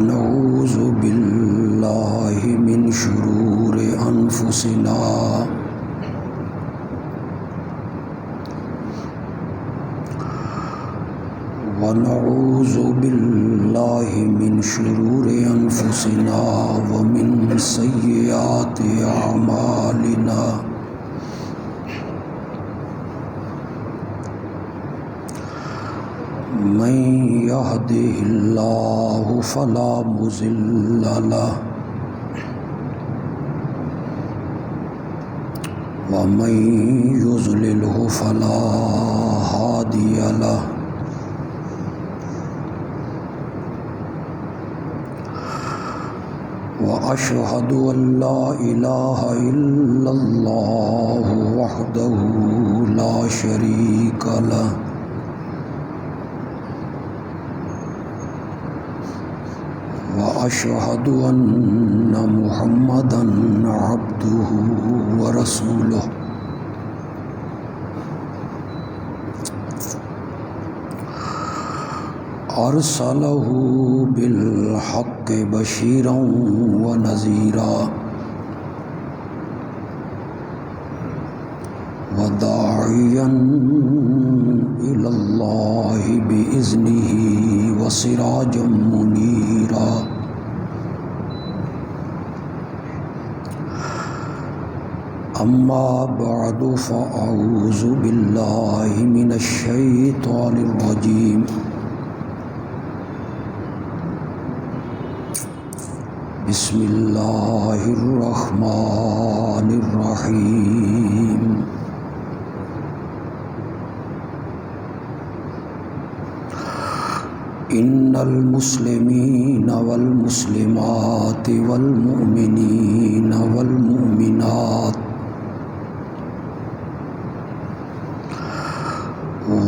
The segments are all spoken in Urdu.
ونعوذ بالله من شرور أنفسنا ونعوذ بالله من شرور أنفسنا ومن سيئات أعمالنا من يهده الله فلا مضل له ومن يضلله فلا هادي له وأشهد أن لا إله إلا الله وحده لا شريك له وأشهد أن محمدًا عبده ورسوله أرسله بالحق بشيرا ونذيرا وداعيا إلى الله بإذنه وسراجا منيرا أما بعد فأعوذ بالله من الشيطان الرجيم بسم الله الرحمن الرحيم إن المسلمين والمسلمات والمؤمنين والمؤمنات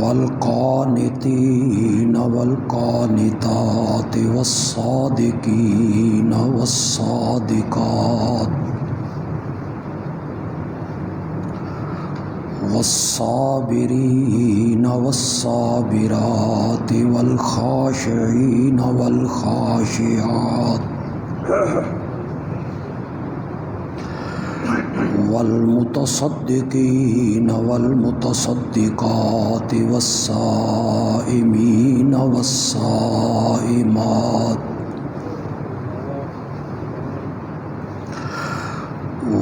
والقانتين والقانتات والصادقين والصادقات والصابرين والصابرات والخاشعين والخاشعات والمتصدقين والمتصدقات والصائمين والصائمات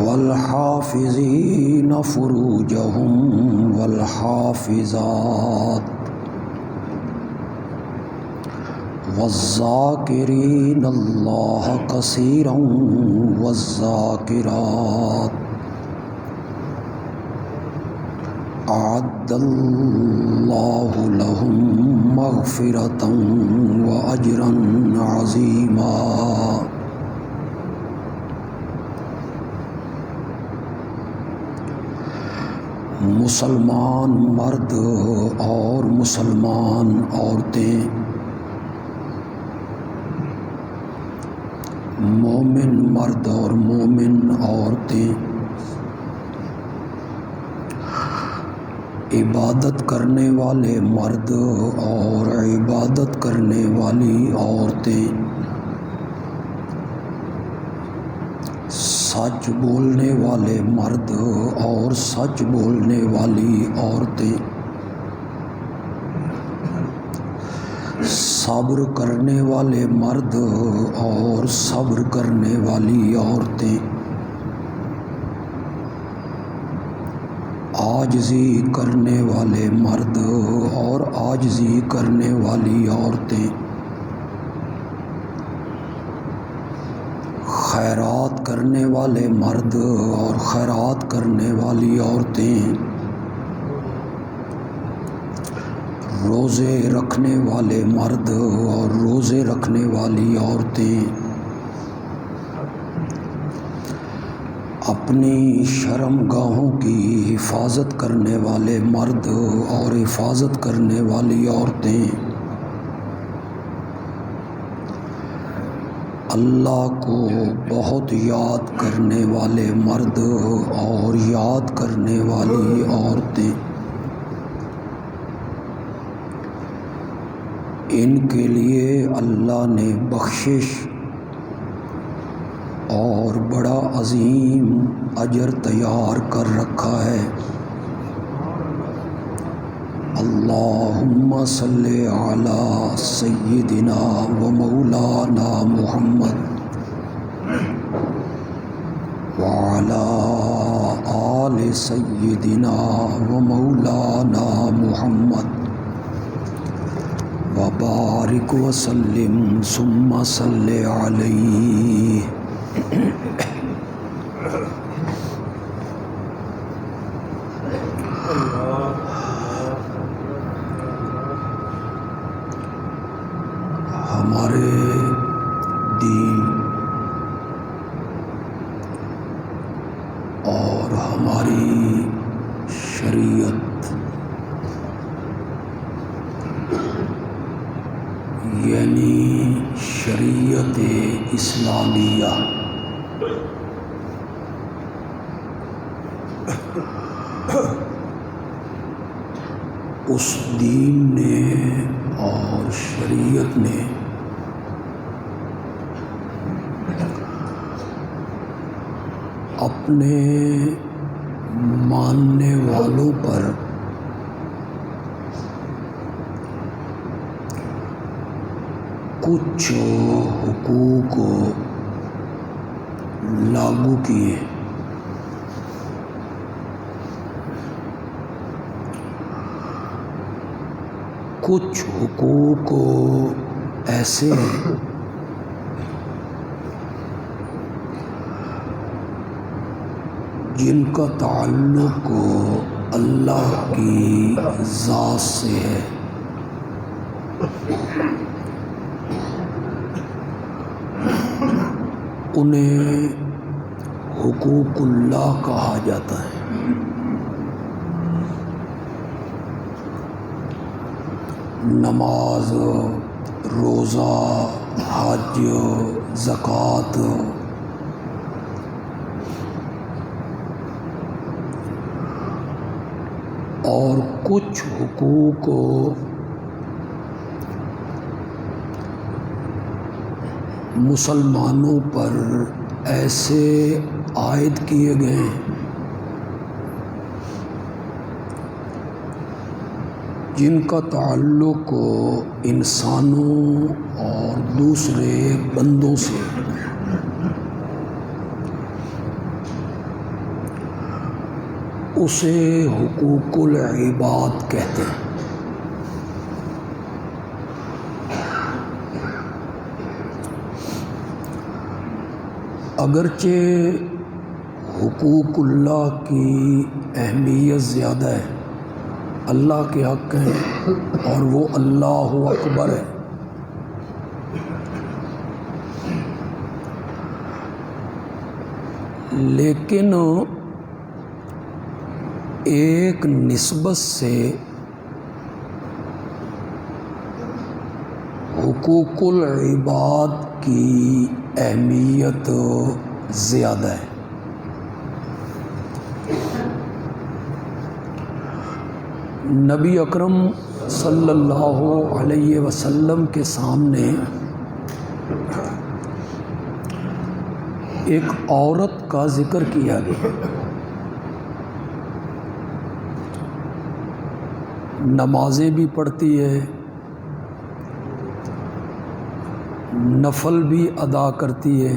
والحافظين فروجهم والحافظات والذاكرين الله كثيرا والذاكرات أعد الله لهم مغفرة وأجرا عظيما مسلمان مرد اور مسلمان عورتیں، مومن مرد اور مومن عورتیں، عبادت کرنے والے مرد اور عبادت کرنے والی عورتیں، سچ بولنے والے مرد اور سچ بولنے والی عورتیں، صبر کرنے والے مرد اور صبر کرنے والی عورتیں، عاجزی کرنے والے مرد اور عاجزی کرنے والی عورتیں، خیرات کرنے والے مرد اور خیرات کرنے والی عورتیں، روزے رکھنے والے مرد اور روزے رکھنے والی عورتیں، اپنی شرم گاہوں کی حفاظت کرنے والے مرد اور حفاظت کرنے والی عورتیں، اللہ کو بہت یاد کرنے والے مرد اور یاد کرنے والی عورتیں، ان کے لیے اللہ نے بخشش اور بڑا عظیم اجر تیار کر رکھا ہے۔ اللہم صلی علی سیدنا و مولانا محمد وعلی آل سیدنا و مولانا محمد وبارک وسلم ثم صلی علیہ۔ ہمارے دین اور ہماری شریعت یعنی شریعت اسلامیہ اس دین نے اور شریعت نے اپنے ماننے والوں پر کچھ حقوق لاگو کیے۔ کچھ حقوق ایسے ہیں جن کا تعلق اللہ کی ذات سے ہے۔ انہیں حقوق اللہ کہا جاتا ہے۔ نماز، روزہ، حج، زکوٰۃ، اور کچھ حقوق مسلمانوں پر ایسے عائد کیے گئے ہیں جن کا تعلق انسانوں اور دوسرے بندوں سے اسے حقوق العباد کہتے ہیں۔ اگرچہ حقوق اللہ کی اہمیت زیادہ ہے، اللہ کے حق ہیں اور وہ اللہ اکبر ہے، لیکن ایک نسبت سے حقوق العباد کی اہمیت زیادہ ہے۔ نبی اکرم صلی اللہ علیہ وسلم کے سامنے ایک عورت کا ذکر کیا گیا۔ نمازیں بھی پڑھتی ہے، نفل بھی ادا کرتی ہے،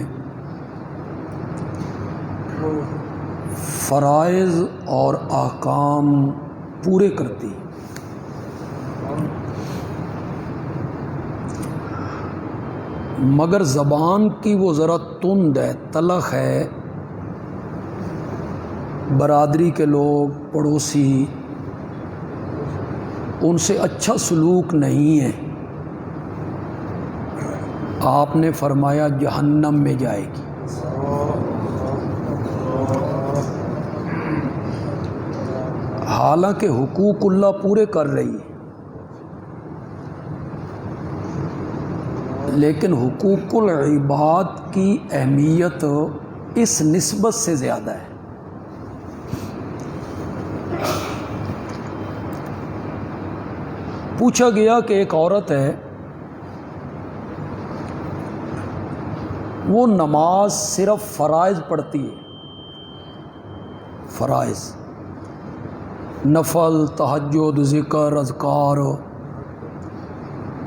فرائض اور احکام پورے کرتی، مگر زبان کی وہ ذرا تند ہے، تلخ ہے۔ برادری کے لوگ، پڑوسی ان سے اچھا سلوک نہیں ہے۔ آپ نے فرمایا جہنم میں جائے گی۔ حالانکہ حقوق اللہ پورے کر رہی ہے، لیکن حقوق العباد کی اہمیت اس نسبت سے زیادہ ہے۔ پوچھا گیا کہ ایک عورت ہے وہ نماز صرف فرائض پڑھتی ہے، فرائض، نفل، تہجد، ذکر، اذکار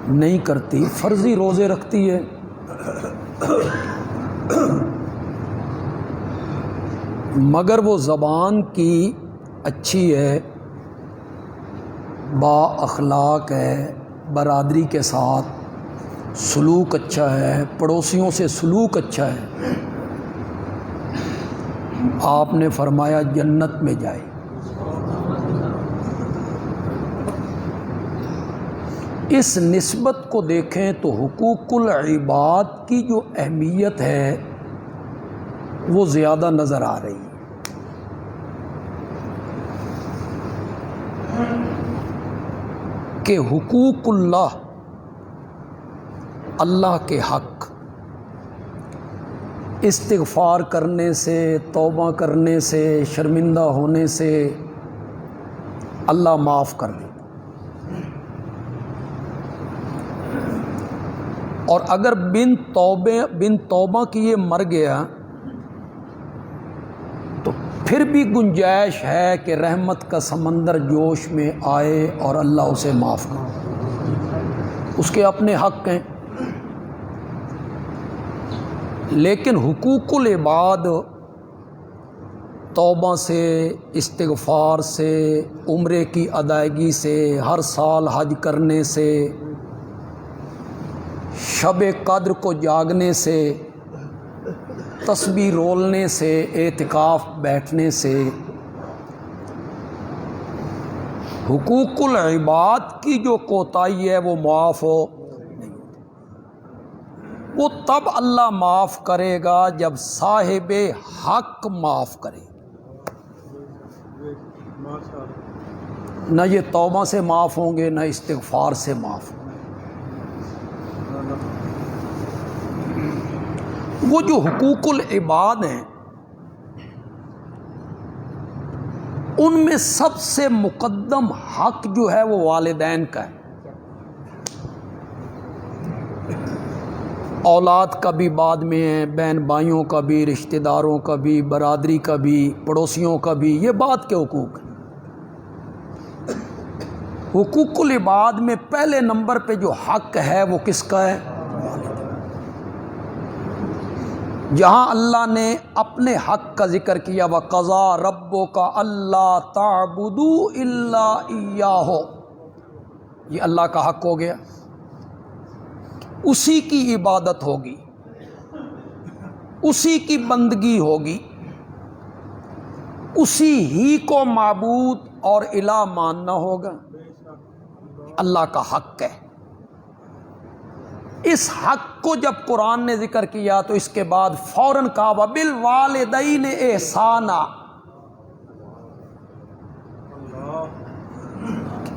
نہیں کرتی، فرضی روزے رکھتی ہے، مگر وہ زبان کی اچھی ہے، با اخلاق ہے، برادری کے ساتھ سلوک اچھا ہے، پڑوسیوں سے سلوک اچھا ہے، آپ نے فرمایا جنت میں جائے۔ اس نسبت کو دیکھیں تو حقوق العباد کی جو اہمیت ہے وہ زیادہ نظر آ رہی ہے کہ حقوق اللہ، اللہ کے حق، استغفار کرنے سے، توبہ کرنے سے، شرمندہ ہونے سے اللہ معاف کر دے، اور اگر بن توبہ کیے مر گیا تو پھر بھی گنجائش ہے کہ رحمت کا سمندر جوش میں آئے اور اللہ اسے معاف کرے، اس کے اپنے حق ہیں۔ لیکن حقوق العباد توبہ سے، استغفار سے، عمرے کی ادائیگی سے، ہر سال حج کرنے سے، شب قدر کو جاگنے سے، تسبیح رولنے سے، اعتکاف بیٹھنے سے، حقوق العباد کی جو کوتاہی ہے وہ معاف ہو نہیں، وہ تب اللہ معاف کرے گا جب صاحب حق معاف کرے، نہ یہ توبہ سے معاف ہوں گے، نہ استغفار سے معاف ہوں گے۔ وہ جو حقوق العباد ہیں ان میں سب سے مقدم حق جو ہے وہ والدین کا ہے، اولاد کا بھی بعد میں ہے، بہن بھائیوں کا بھی، رشتہ داروں کا بھی، برادری کا بھی، پڑوسیوں کا بھی، یہ بعد کے حقوق ہیں۔ حقوق العباد میں پہلے نمبر پہ جو حق ہے وہ کس کا ہے؟ جہاں اللہ نے اپنے حق کا ذکر کیا، وَقَضَىٰ رَبُّكَ أَلَّا تَعْبُدُوا إِلَّا إِيَّاهُ، یہ اللہ کا حق ہو گیا، اسی کی عبادت ہوگی، اسی کی بندگی ہوگی، اسی ہی کو معبود اور الہ ماننا ہوگا، اللہ کا حق ہے۔ اس حق کو جب قرآن نے ذکر کیا تو اس کے بعد فوراً کہا وَبِالْوَالِدَيْنِ إِحْسَانًا،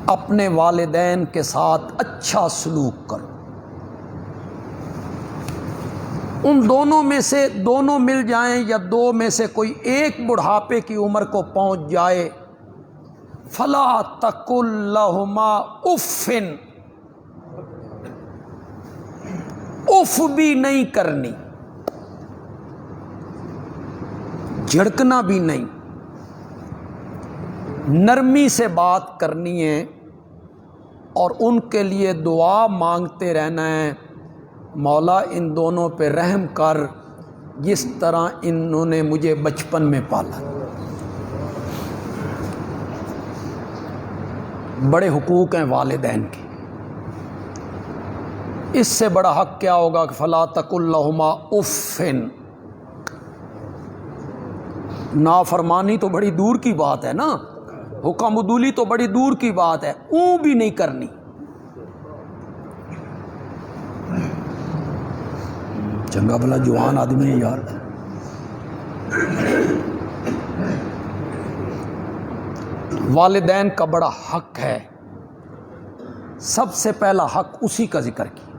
اپنے والدین کے ساتھ اچھا سلوک کرو، ان دونوں میں سے دونوں مل جائیں یا دو میں سے کوئی ایک بڑھاپے کی عمر کو پہنچ جائے، فَلَا تَقُل لَّهُمَا اُفٍّ، اف بھی نہیں کرنی، جھڑکنا بھی نہیں، نرمی سے بات کرنی ہے اور ان کے لیے دعا مانگتے رہنا ہے، مولا ان دونوں پہ رحم کر جس طرح انہوں نے مجھے بچپن میں پالا۔ بڑے حقوق ہیں والدین کے، اس سے بڑا حق کیا ہوگا کہ فلا تقل لہما اف، نافرمانی تو بڑی دور کی بات ہے نا، حکم عدولی تو بڑی دور کی بات ہے، اوں بھی نہیں کرنی۔ چنگا بھلا جوان آدمی ہے یار، والدین کا بڑا حق ہے، سب سے پہلا حق اسی کا ذکر کیا،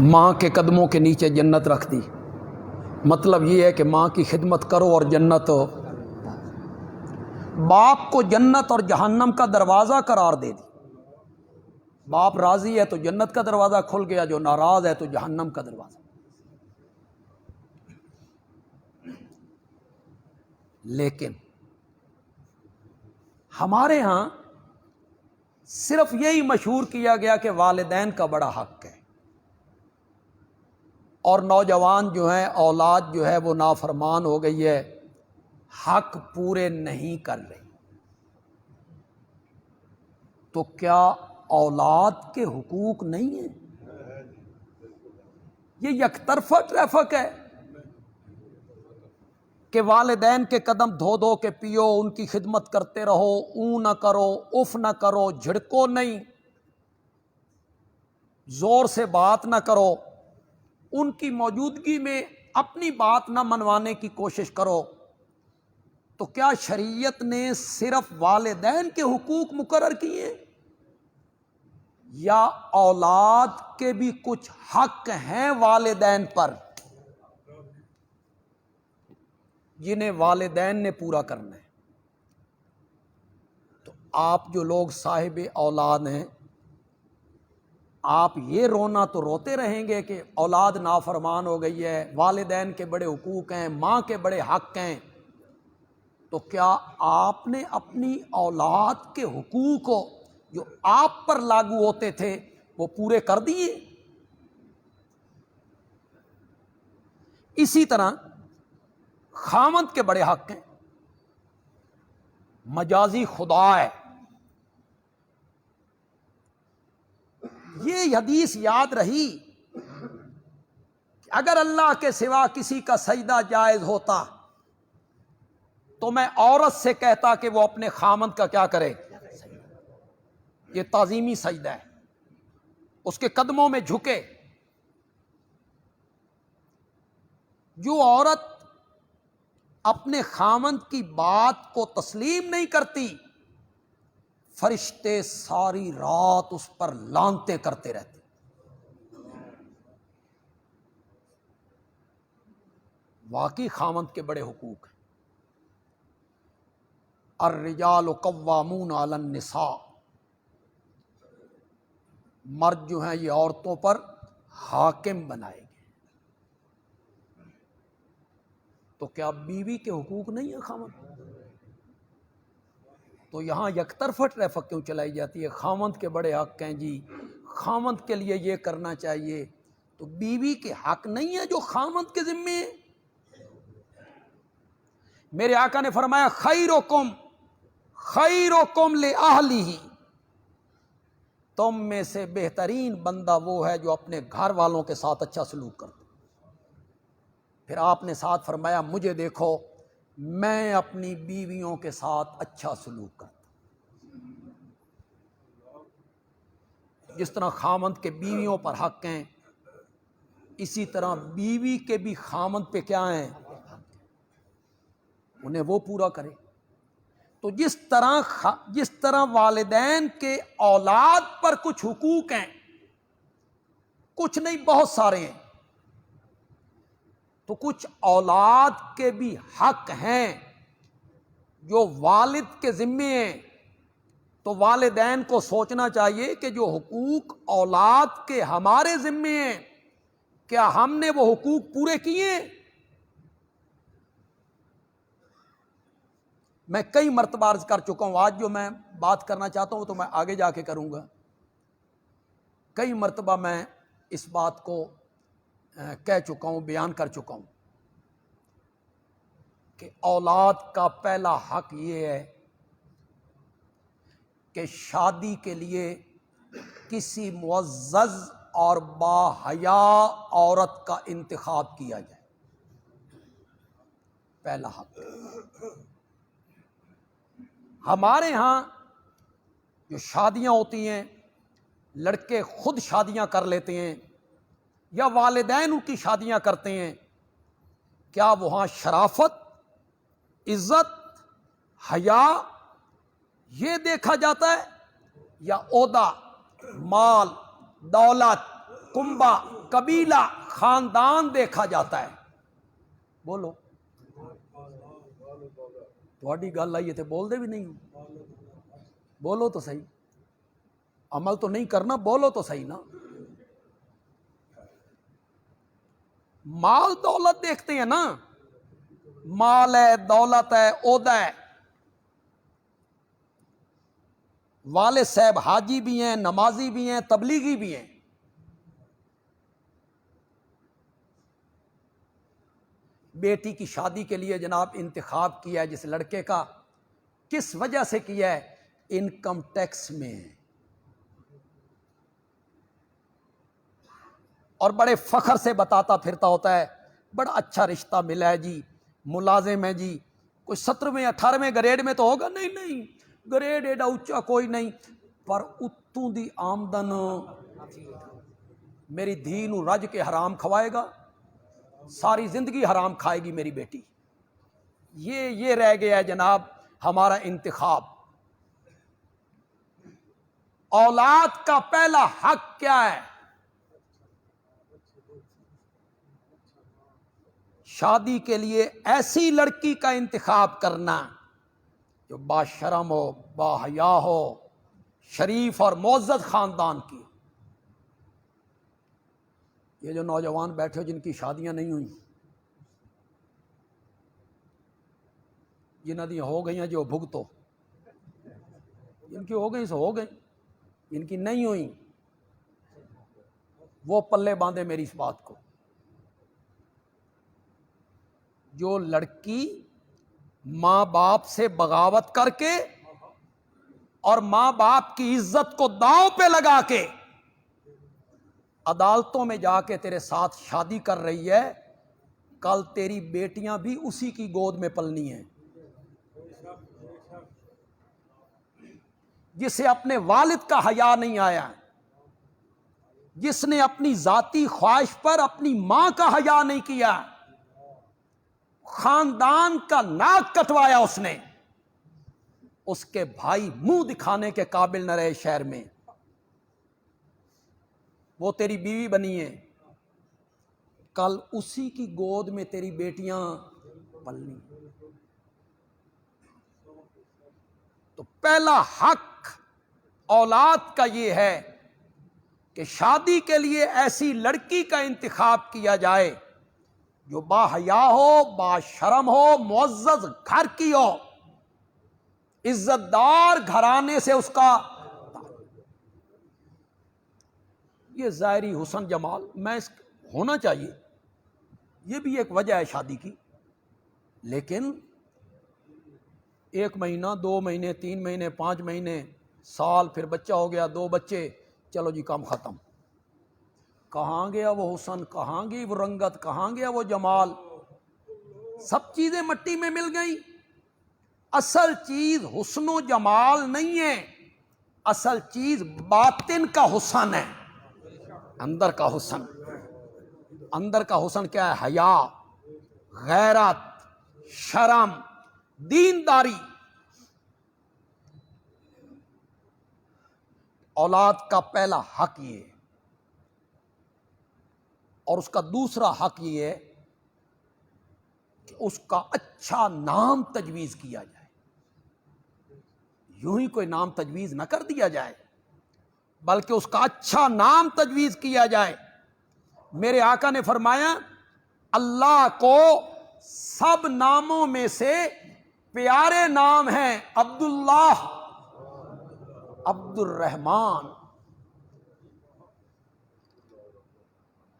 ماں کے قدموں کے نیچے جنت رکھ دی، مطلب یہ ہے کہ ماں کی خدمت کرو اور جنت ہو، باپ کو جنت اور جہنم کا دروازہ قرار دے دی، باپ راضی ہے تو جنت کا دروازہ کھل گیا، جو ناراض ہے تو جہنم کا دروازہ۔ لیکن ہمارے ہاں صرف یہی مشہور کیا گیا کہ والدین کا بڑا حق ہے، اور نوجوان جو ہیں، اولاد جو ہے وہ نافرمان ہو گئی ہے، حق پورے نہیں کر رہی۔ تو کیا اولاد کے حقوق نہیں ہیں؟ یہ یک طرفہ ٹریفک ہے کہ والدین کے قدم دھو دھو کے پیو، ان کی خدمت کرتے رہو، اون نہ کرو، اف نہ کرو، جھڑکو نہیں، زور سے بات نہ کرو، ان کی موجودگی میں اپنی بات نہ منوانے کی کوشش کرو۔ تو کیا شریعت نے صرف والدین کے حقوق مقرر کیے، یا اولاد کے بھی کچھ حق ہیں والدین پر جنہیں والدین نے پورا کرنا ہے؟ تو آپ جو لوگ صاحب اولاد ہیں، آپ یہ رونا تو روتے رہیں گے کہ اولاد نافرمان ہو گئی ہے، والدین کے بڑے حقوق ہیں، ماں کے بڑے حق ہیں، تو کیا آپ نے اپنی اولاد کے حقوق جو آپ پر لاگو ہوتے تھے وہ پورے کر دیے؟ اسی طرح خاوند کے بڑے حق ہیں، مجازی خدا ہے۔ یہ حدیث یاد رہی کہ اگر اللہ کے سوا کسی کا سجدہ جائز ہوتا تو میں عورت سے کہتا کہ وہ اپنے خاوند کا کیا کرے، یہ تعظیمی سجدہ ہے، اس کے قدموں میں جھکے۔ جو عورت اپنے خاوند کی بات کو تسلیم نہیں کرتی، فرشتے ساری رات اس پر لعنتیں کرتے رہتے۔ واقعی خاوند کے بڑے حقوق ہیں۔ الرجال قوامون علی النساء، مرد جو ہیں یہ عورتوں پر حاکم بنائے گئے۔ تو کیا بیوی کے حقوق نہیں ہیں خاوند؟ تو یہاں یک طرفہ ٹریفک کیوں چلائی جاتی ہے؟ خاوند کے بڑے حق ہیں جی، خاوند کے لیے یہ کرنا چاہیے، تو بیوی کے حق نہیں ہے جو خاوند کے ذمے ہیں؟ میرے آقا نے فرمایا خیرکم خیرکم لأہلہ، تم میں سے بہترین بندہ وہ ہے جو اپنے گھر والوں کے ساتھ اچھا سلوک کرتا۔ پھر آپ نے ساتھ فرمایا مجھے دیکھو، میں اپنی بیویوں کے ساتھ اچھا سلوک کرتا۔ جس طرح خاوند کے بیویوں پر حق ہیں، اسی طرح بیوی کے بھی خاوند پہ کیا ہیں، انہیں وہ پورا کرے۔ تو جس طرح والدین کے اولاد پر کچھ حقوق ہیں، کچھ نہیں بہت سارے ہیں، تو کچھ اولاد کے بھی حق ہیں جو والد کے ذمے ہیں۔ تو والدین کو سوچنا چاہیے کہ جو حقوق اولاد کے ہمارے ذمے ہیں، کیا ہم نے وہ حقوق پورے کیے؟ میں کئی مرتبہ عرض کر چکا ہوں، آج جو میں بات کرنا چاہتا ہوں تو میں آگے جا کے کروں گا۔ کئی مرتبہ میں اس بات کو کہہ چکا ہوں، بیان کر چکا ہوں کہ اولاد کا پہلا حق یہ ہے کہ شادی کے لیے کسی معزز اور باحیا عورت کا انتخاب کیا جائے، پہلا حق۔ ہمارے ہاں جو شادیاں ہوتی ہیں، لڑکے خود شادیاں کر لیتے ہیں یا والدین ان کی شادیاں کرتے ہیں، کیا وہاں شرافت، عزت، حیا یہ دیکھا جاتا ہے، یا عہدہ، مال، دولت، کنبہ، قبیلہ، خاندان دیکھا جاتا ہے؟ بولو، تھوڑی گل آئی تے بول دے بھی نہیں، بولو تو صحیح۔ عمل تو نہیں کرنا، بولو تو صحیح نا. مال دولت دیکھتے ہیں نا، مال ہے، دولت ہے، عہدہ ہے. والد صاحب حاجی بھی ہیں، نمازی بھی ہیں، تبلیغی بھی ہیں. بیٹی کی شادی کے لیے جناب انتخاب کیا ہے جس لڑکے کا، کس وجہ سے کیا ہے؟ انکم ٹیکس میں. اور بڑے فخر سے بتاتا پھرتا ہوتا ہے بڑا اچھا رشتہ ملا ہے جی، ملازم ہے جی، کوئی 17ویں 18ویں گریڈ میں تو ہوگا. نہیں نہیں، گریڈ ایڈا اونچا کوئی نہیں، پر اتوں دی آمدن میری دھی نو رج کے حرام کھوائے گا، ساری زندگی حرام کھائے گی میری بیٹی. یہ رہ گیا ہے جناب ہمارا انتخاب. اولاد کا پہلا حق کیا ہے؟ شادی کے لیے ایسی لڑکی کا انتخاب کرنا جو با شرم ہو، با حیا ہو، شریف اور معزز خاندان کی. یہ جو نوجوان بیٹھے ہو جن کی شادیاں نہیں ہوئیں، جنہ دی ہو گئی ہیں جو بھگتو، جن کی ہو گئی سو ہو گئی، جن کی نہیں ہوئی وہ پلے باندھے میری اس بات کو. جو لڑکی ماں باپ سے بغاوت کر کے اور ماں باپ کی عزت کو داؤں پہ لگا کے عدالتوں میں جا کے تیرے ساتھ شادی کر رہی ہے، کل تیری بیٹیاں بھی اسی کی گود میں پلنی ہیں. جسے اپنے والد کا حیا نہیں آیا، جس نے اپنی ذاتی خواہش پر اپنی ماں کا حیا نہیں کیا، خاندان کا ناک کٹوایا اس نے، اس کے بھائی منہ دکھانے کے قابل نہ رہے شہر میں. وہ تیری بیوی بنی ہے، کل اسی کی گود میں تیری بیٹیاں پلنی. تو پہلا حق اولاد کا یہ ہے کہ شادی کے لیے ایسی لڑکی کا انتخاب کیا جائے جو با حیا ہو، با شرم ہو، معزز گھر کی ہو، عزت دار گھرانے سے اس کا. یہ ظاہری حسن جمال میں ہونا چاہیے، یہ بھی ایک وجہ ہے شادی کی، لیکن 1 مہینہ 2 مہینے 3 مہینے 5 مہینے سال، پھر بچہ ہو گیا 2 بچے، چلو جی کام ختم. کہاں گیا وہ حسن، کہاں گئی وہ رنگت، کہاں گیا وہ جمال؟ سب چیزیں مٹی میں مل گئیں. اصل چیز حسن و جمال نہیں ہے، اصل چیز باطن کا حسن ہے، اندر کا حسن. اندر کا حسن کیا ہے؟ حیا، غیرت، شرم، دینداری. اولاد کا پہلا حق یہ ہے، اور اس کا دوسرا حق یہ ہے کہ اس کا اچھا نام تجویز کیا جائے. یوں ہی کوئی نام تجویز نہ کر دیا جائے، بلکہ اس کا اچھا نام تجویز کیا جائے. میرے آقا نے فرمایا اللہ کو سب ناموں میں سے پیارے نام ہیں عبداللہ، عبد الرحمان.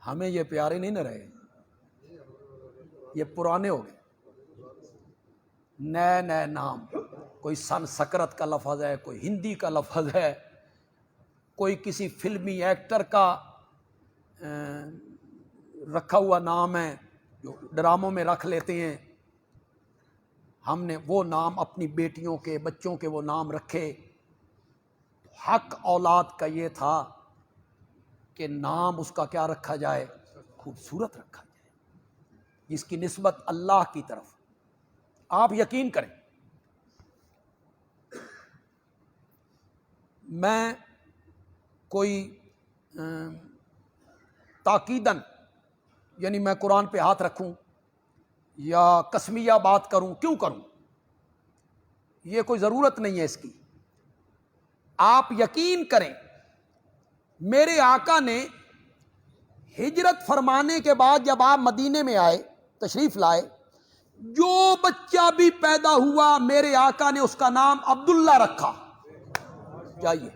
ہمیں یہ پیارے نہیں نہ رہے، یہ پرانے ہو گئے. نئے نئے نام، کوئی سنسکرت کا لفظ ہے، کوئی ہندی کا لفظ ہے، کوئی کسی فلمی ایکٹر کا رکھا ہوا نام ہے جو ڈراموں میں رکھ لیتے ہیں. ہم نے وہ نام اپنی بیٹیوں کے، بچوں کے وہ نام رکھے. حق اولاد کا یہ تھا کہ نام اس کا کیا رکھا جائے؟ خوبصورت رکھا جائے، جس کی نسبت اللہ کی طرف. آپ یقین کریں، میں کوئی تاکیدن، یعنی میں قرآن پہ ہاتھ رکھوں یا قسمیہ بات کروں، کیوں کروں؟ یہ کوئی ضرورت نہیں ہے اس کی. آپ یقین کریں میرے آقا نے ہجرت فرمانے کے بعد جب آپ مدینے میں آئے، تشریف لائے، جو بچہ بھی پیدا ہوا میرے آقا نے اس کا نام عبداللہ رکھا. جائیے،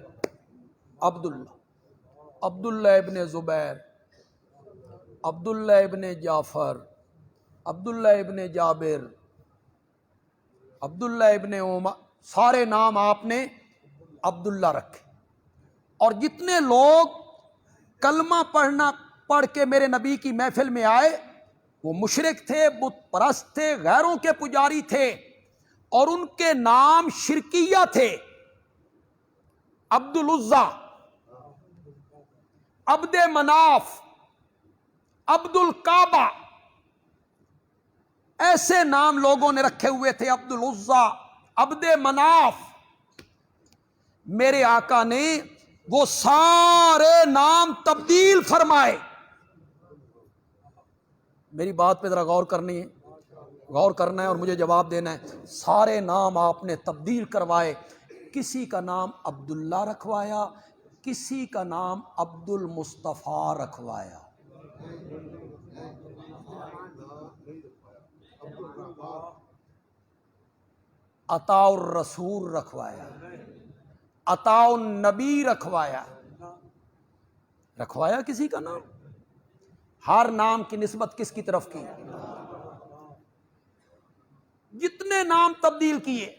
عبداللہ ابن زبیر، عبداللہ ابن جعفر، عبداللہ ابن جابر، عبداللہ ابن عمر، سارے نام آپ نے عبداللہ رکھے. اور جتنے لوگ کلمہ پڑھ کے میرے نبی کی محفل میں آئے وہ مشرک تھے، بت پرست تھے، غیروں کے پجاری تھے، اور ان کے نام شرکیہ تھے. عبد العزیٰ، عبد مناف، عبد الکعبہ، ایسے نام لوگوں نے رکھے ہوئے تھے. عبد العزیٰ، عبد مناف. میرے آقا نے وہ سارے نام تبدیل فرمائے. میری بات پہ ذرا غور کرنا ہے اور مجھے جواب دینا ہے. سارے نام آپ نے تبدیل کروائے. کسی کا نام عبداللہ رکھوایا، کسی کا نام عبد المصطفیٰ رکھوایا. عطاء الرسول رکھوایا، عطاء النبی رکھوایا کسی کا نام. ہر نام کی نسبت کس کی طرف کی؟ جتنے نام تبدیل کیے،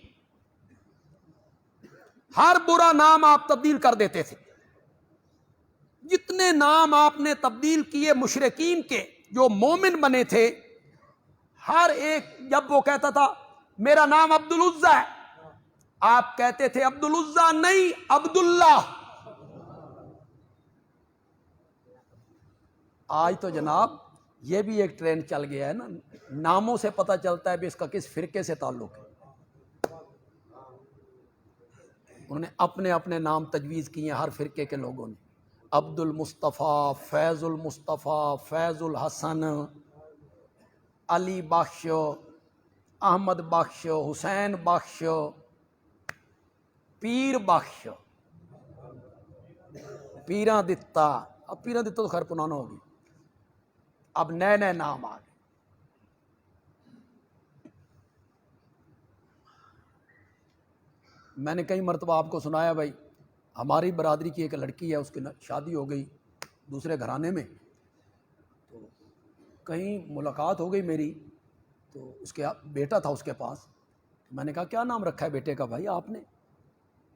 ہر برا نام آپ تبدیل کر دیتے تھے. جتنے نام آپ نے تبدیل کیے مشرکین کے، جو مومن بنے تھے، ہر ایک جب وہ کہتا تھا میرا نام عبد العزیٰ ہے، آپ کہتے تھے عبد العزیٰ نہیں، عبداللہ. آج تو جناب یہ بھی ایک ٹرینڈ چل گیا ہے نا، ناموں سے پتہ چلتا ہے بھی اس کا کس فرقے سے تعلق ہے. انہوں نے اپنے اپنے نام تجویز کیے ہیں ہر فرقے کے لوگوں نے. عبد المصطفیٰ، فیض المصطفیٰ، فیض الحسن، علی بخش، احمد بخش، حسین بخش، پیر بخش، پیراں دتا. اب پیراں دتا تو خیر پرانا ہوگی، اب نئے نئے نام آ گئے. میں نے کئی مرتبہ آپ کو سنایا بھائی، ہماری برادری کی ایک لڑکی ہے، اس کی شادی ہو گئی دوسرے گھرانے میں، تو کہیں ملاقات ہو گئی میری، تو اس کے بیٹا تھا اس کے پاس. میں نے کہا کیا نام رکھا ہے بیٹے کا بھائی آپ نے؟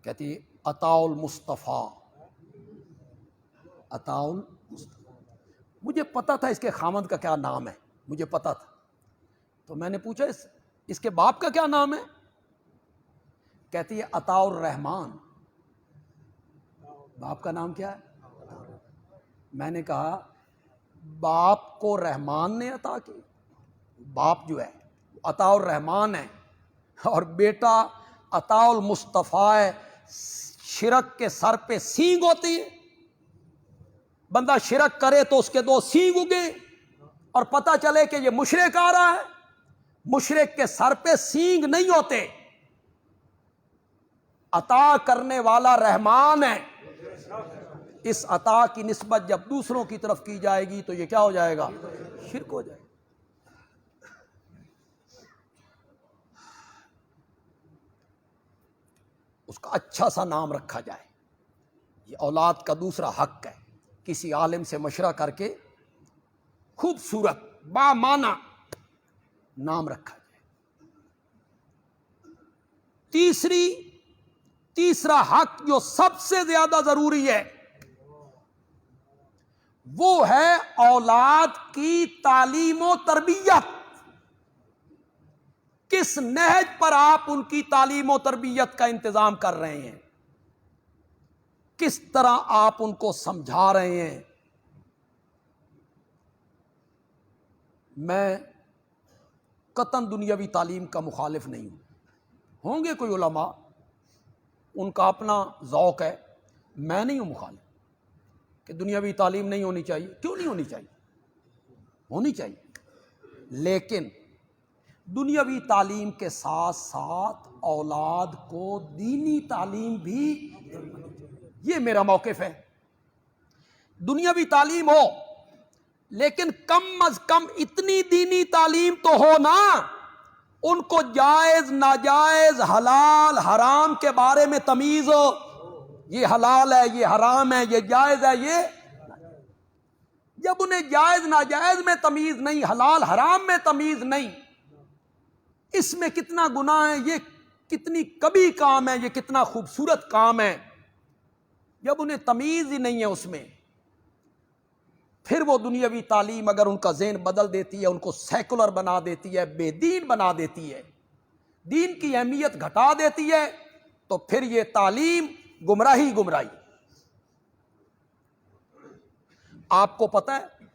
کہتی عطاء المصطفیٰ. عطاء المصطفیٰ. مجھے پتا تھا اس کے خامد کا کیا نام ہے، مجھے پتا تھا. تو میں نے پوچھا اس کے باپ کا کیا نام ہے؟ کہتی ہے عطاء الرحمان. باپ کا نام کیا ہے؟ میں نے کہا باپ کو رحمان نے عطا کی، باپ جو ہے عطاء الرحمان ہے اور بیٹا عطاء المصطفیٰ ہے. شرک کے سر پہ سینگ ہوتی ہے، بندہ شرک کرے تو اس کے دو سینگ اگے اور پتہ چلے کہ یہ مشرک آ رہا ہے. مشرک کے سر پہ سینگ نہیں ہوتے، عطا کرنے والا رحمان ہے. اس عطا کی نسبت جب دوسروں کی طرف کی جائے گی تو یہ کیا ہو جائے گا؟ شرک ہو جائے گا. اس کا اچھا سا نام رکھا جائے. یہ اولاد کا دوسرا حق ہے. کسی عالم سے مشورہ کر کے خوبصورت بامعنی نام رکھا جائے. تیسرا حق جو سب سے زیادہ ضروری ہے وہ ہے اولاد کی تعلیم و تربیت. کس نہج پر آپ ان کی تعلیم و تربیت کا انتظام کر رہے ہیں، کس طرح آپ ان کو سمجھا رہے ہیں. میں قطعاً دنیاوی تعلیم کا مخالف نہیں ہوں. ہوں گے کوئی علماء ان کا اپنا ذوق ہے، میں نہیں ہوں مخالف کہ دنیاوی تعلیم نہیں ہونی چاہیے. کیوں نہیں ہونی چاہیے؟ ہونی چاہیے، لیکن دنیاوی تعلیم کے ساتھ ساتھ اولاد کو دینی تعلیم بھی، یہ میرا موقف ہے. دنیاوی تعلیم ہو لیکن کم از کم اتنی دینی تعلیم تو ہو نا، ان کو جائز ناجائز حلال حرام کے بارے میں تمیز ہو، یہ حلال ہے یہ حرام ہے یہ جائز ہے یہ۔ جب انہیں جائز ناجائز میں تمیز نہیں، حلال حرام میں تمیز نہیں، اس میں کتنا گناہ ہے، یہ کتنی کبھی کام ہے، یہ کتنا خوبصورت کام ہے، جب انہیں تمیز ہی نہیں ہے اس میں، پھر وہ دنیاوی تعلیم اگر ان کا ذہن بدل دیتی ہے، ان کو سیکولر بنا دیتی ہے، بے دین بنا دیتی ہے، دین کی اہمیت گھٹا دیتی ہے، تو پھر یہ تعلیم گمراہی گمراہی۔ آپ کو پتہ ہے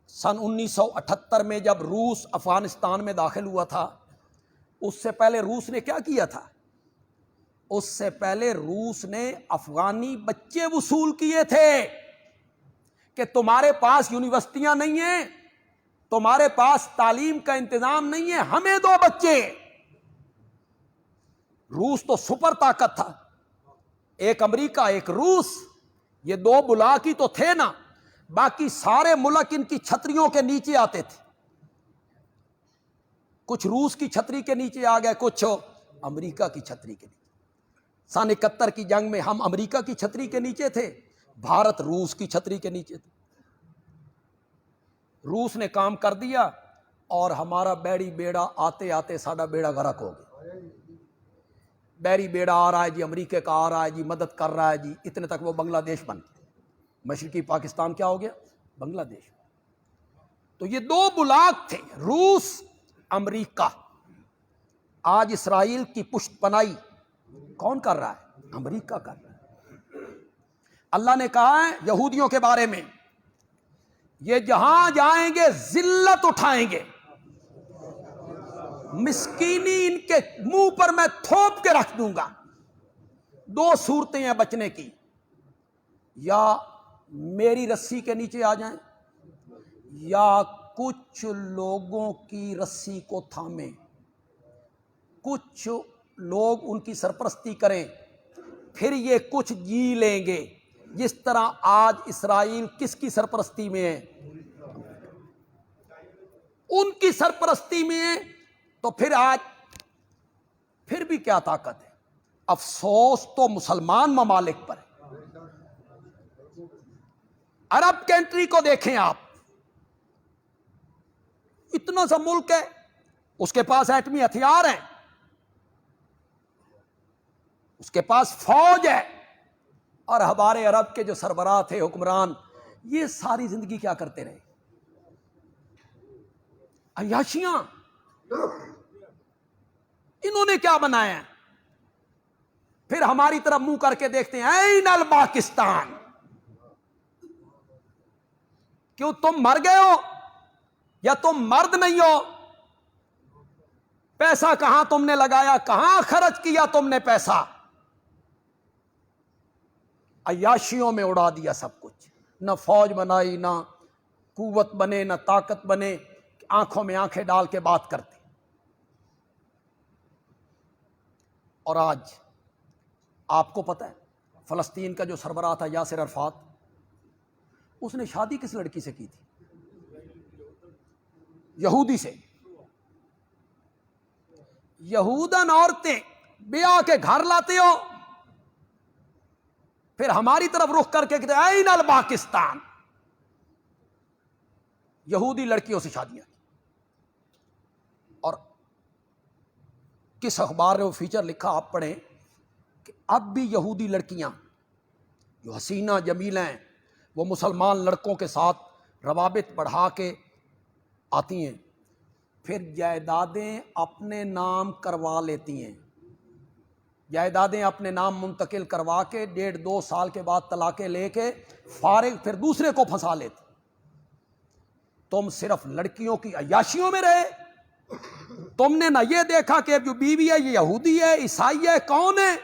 سن 1978 میں جب روس افغانستان میں داخل ہوا تھا، اس سے پہلے روس نے کیا کیا تھا؟ اس سے پہلے روس نے افغانی بچے وصول کیے تھے کہ تمہارے پاس یونیورسٹیاں نہیں ہیں، تمہارے پاس تعلیم کا انتظام نہیں ہے، ہمیں دو بچے۔ روس تو سپر طاقت تھا، ایک امریکہ ایک روس، یہ دو بلاک ہی تو تھے نا، باقی سارے ملک ان کی چھتریوں کے نیچے آتے تھے، کچھ روس کی چھتری کے نیچے آ گئے، کچھ امریکہ کی چھتری کے نیچے۔ سن 71 کی جنگ میں ہم امریکہ کی چھتری کے نیچے تھے، بھارت روس کی چھتری کے نیچے تھے۔ روس نے کام کر دیا اور ہمارا بیڑی بیڑا آتے آتے ساڈا بیڑا غرق ہو گیا۔ بیڑی بیڑا آ رہا ہے جی، امریکہ کا آ رہا ہے جی، مدد کر رہا ہے جی، اتنے تک وہ بنگلہ دیش بن گیا، مشرقی پاکستان کیا ہو گیا؟ بنگلہ دیش۔ تو یہ دو بلاک تھے، روس امریکہ۔ آج اسرائیل کی پشت پناہی کون کر رہا ہے؟ امریکہ کر رہا ہے۔ اللہ نے کہا ہے یہودیوں کے بارے میں، یہ جہاں جائیں گے ذلت اٹھائیں گے، مسکینی ان کے منہ پر میں تھوپ کے رکھ دوں گا۔ دو صورتیں ہیں بچنے کی، یا میری رسی کے نیچے آ جائیں یا کچھ لوگوں کی رسی کو تھامیں، کچھ لوگ ان کی سرپرستی کریں، پھر یہ کچھ جی لیں گے، جس طرح آج اسرائیل کس کی سرپرستی میں ہے؟ ان کی سرپرستی میں ہے، تو پھر آج پھر بھی کیا طاقت ہے؟ افسوس تو مسلمان ممالک پر ہے۔ عرب کنٹری کو دیکھیں آپ، اتنا سا ملک ہے، اس کے پاس ایٹمی ہتھیار ہیں، اس کے پاس فوج ہے، اور ہمارے عرب کے جو سربراہ تھے، حکمران، یہ ساری زندگی کیا کرتے رہے؟ عیاشیاں۔ انہوں نے کیا بنایا ہے؟ پھر ہماری طرف منہ کر کے دیکھتے ہیں، این الپاکستان، کیوں تم مر گئے ہو یا تم مرد نہیں ہو؟ پیسہ کہاں تم نے لگایا، کہاں خرچ کیا تم نے پیسہ؟ عیاشیوں میں اڑا دیا سب کچھ، نہ فوج بنائی، نہ قوت بنے، نہ طاقت بنے، آنکھوں میں آنکھیں ڈال کے بات کرتے۔ اور آج آپ کو پتہ ہے فلسطین کا جو سربراہ تھا یاسر عرفات، اس نے شادی کس لڑکی سے کی تھی؟ یہودی سے۔ یہودن عورتیں بیاہ کے گھر لاتے ہو، پھر ہماری طرف رخ کر کے کہتے ہیں این الپاکستان، یہودی لڑکیوں سے شادیاں کی۔ اور کس اخبار نے وہ فیچر لکھا، آپ پڑھیں کہ اب بھی یہودی لڑکیاں جو حسینہ جمیلہ ہیں، وہ مسلمان لڑکوں کے ساتھ روابط بڑھا کے آتی ہیں، پھر جائیدادیں اپنے نام کروا لیتی ہیں، جائیدادیں اپنے نام منتقل کروا کے 1.5-2 سال کے بعد طلاقیں لے کے فارغ، پھر دوسرے کو پھنسا لیتے۔ تم صرف لڑکیوں کی عیاشیوں میں رہے، تم نے نہ یہ دیکھا کہ جو بیوی ہے یہ یہودی ہے، عیسائی ہے، کون ہے؟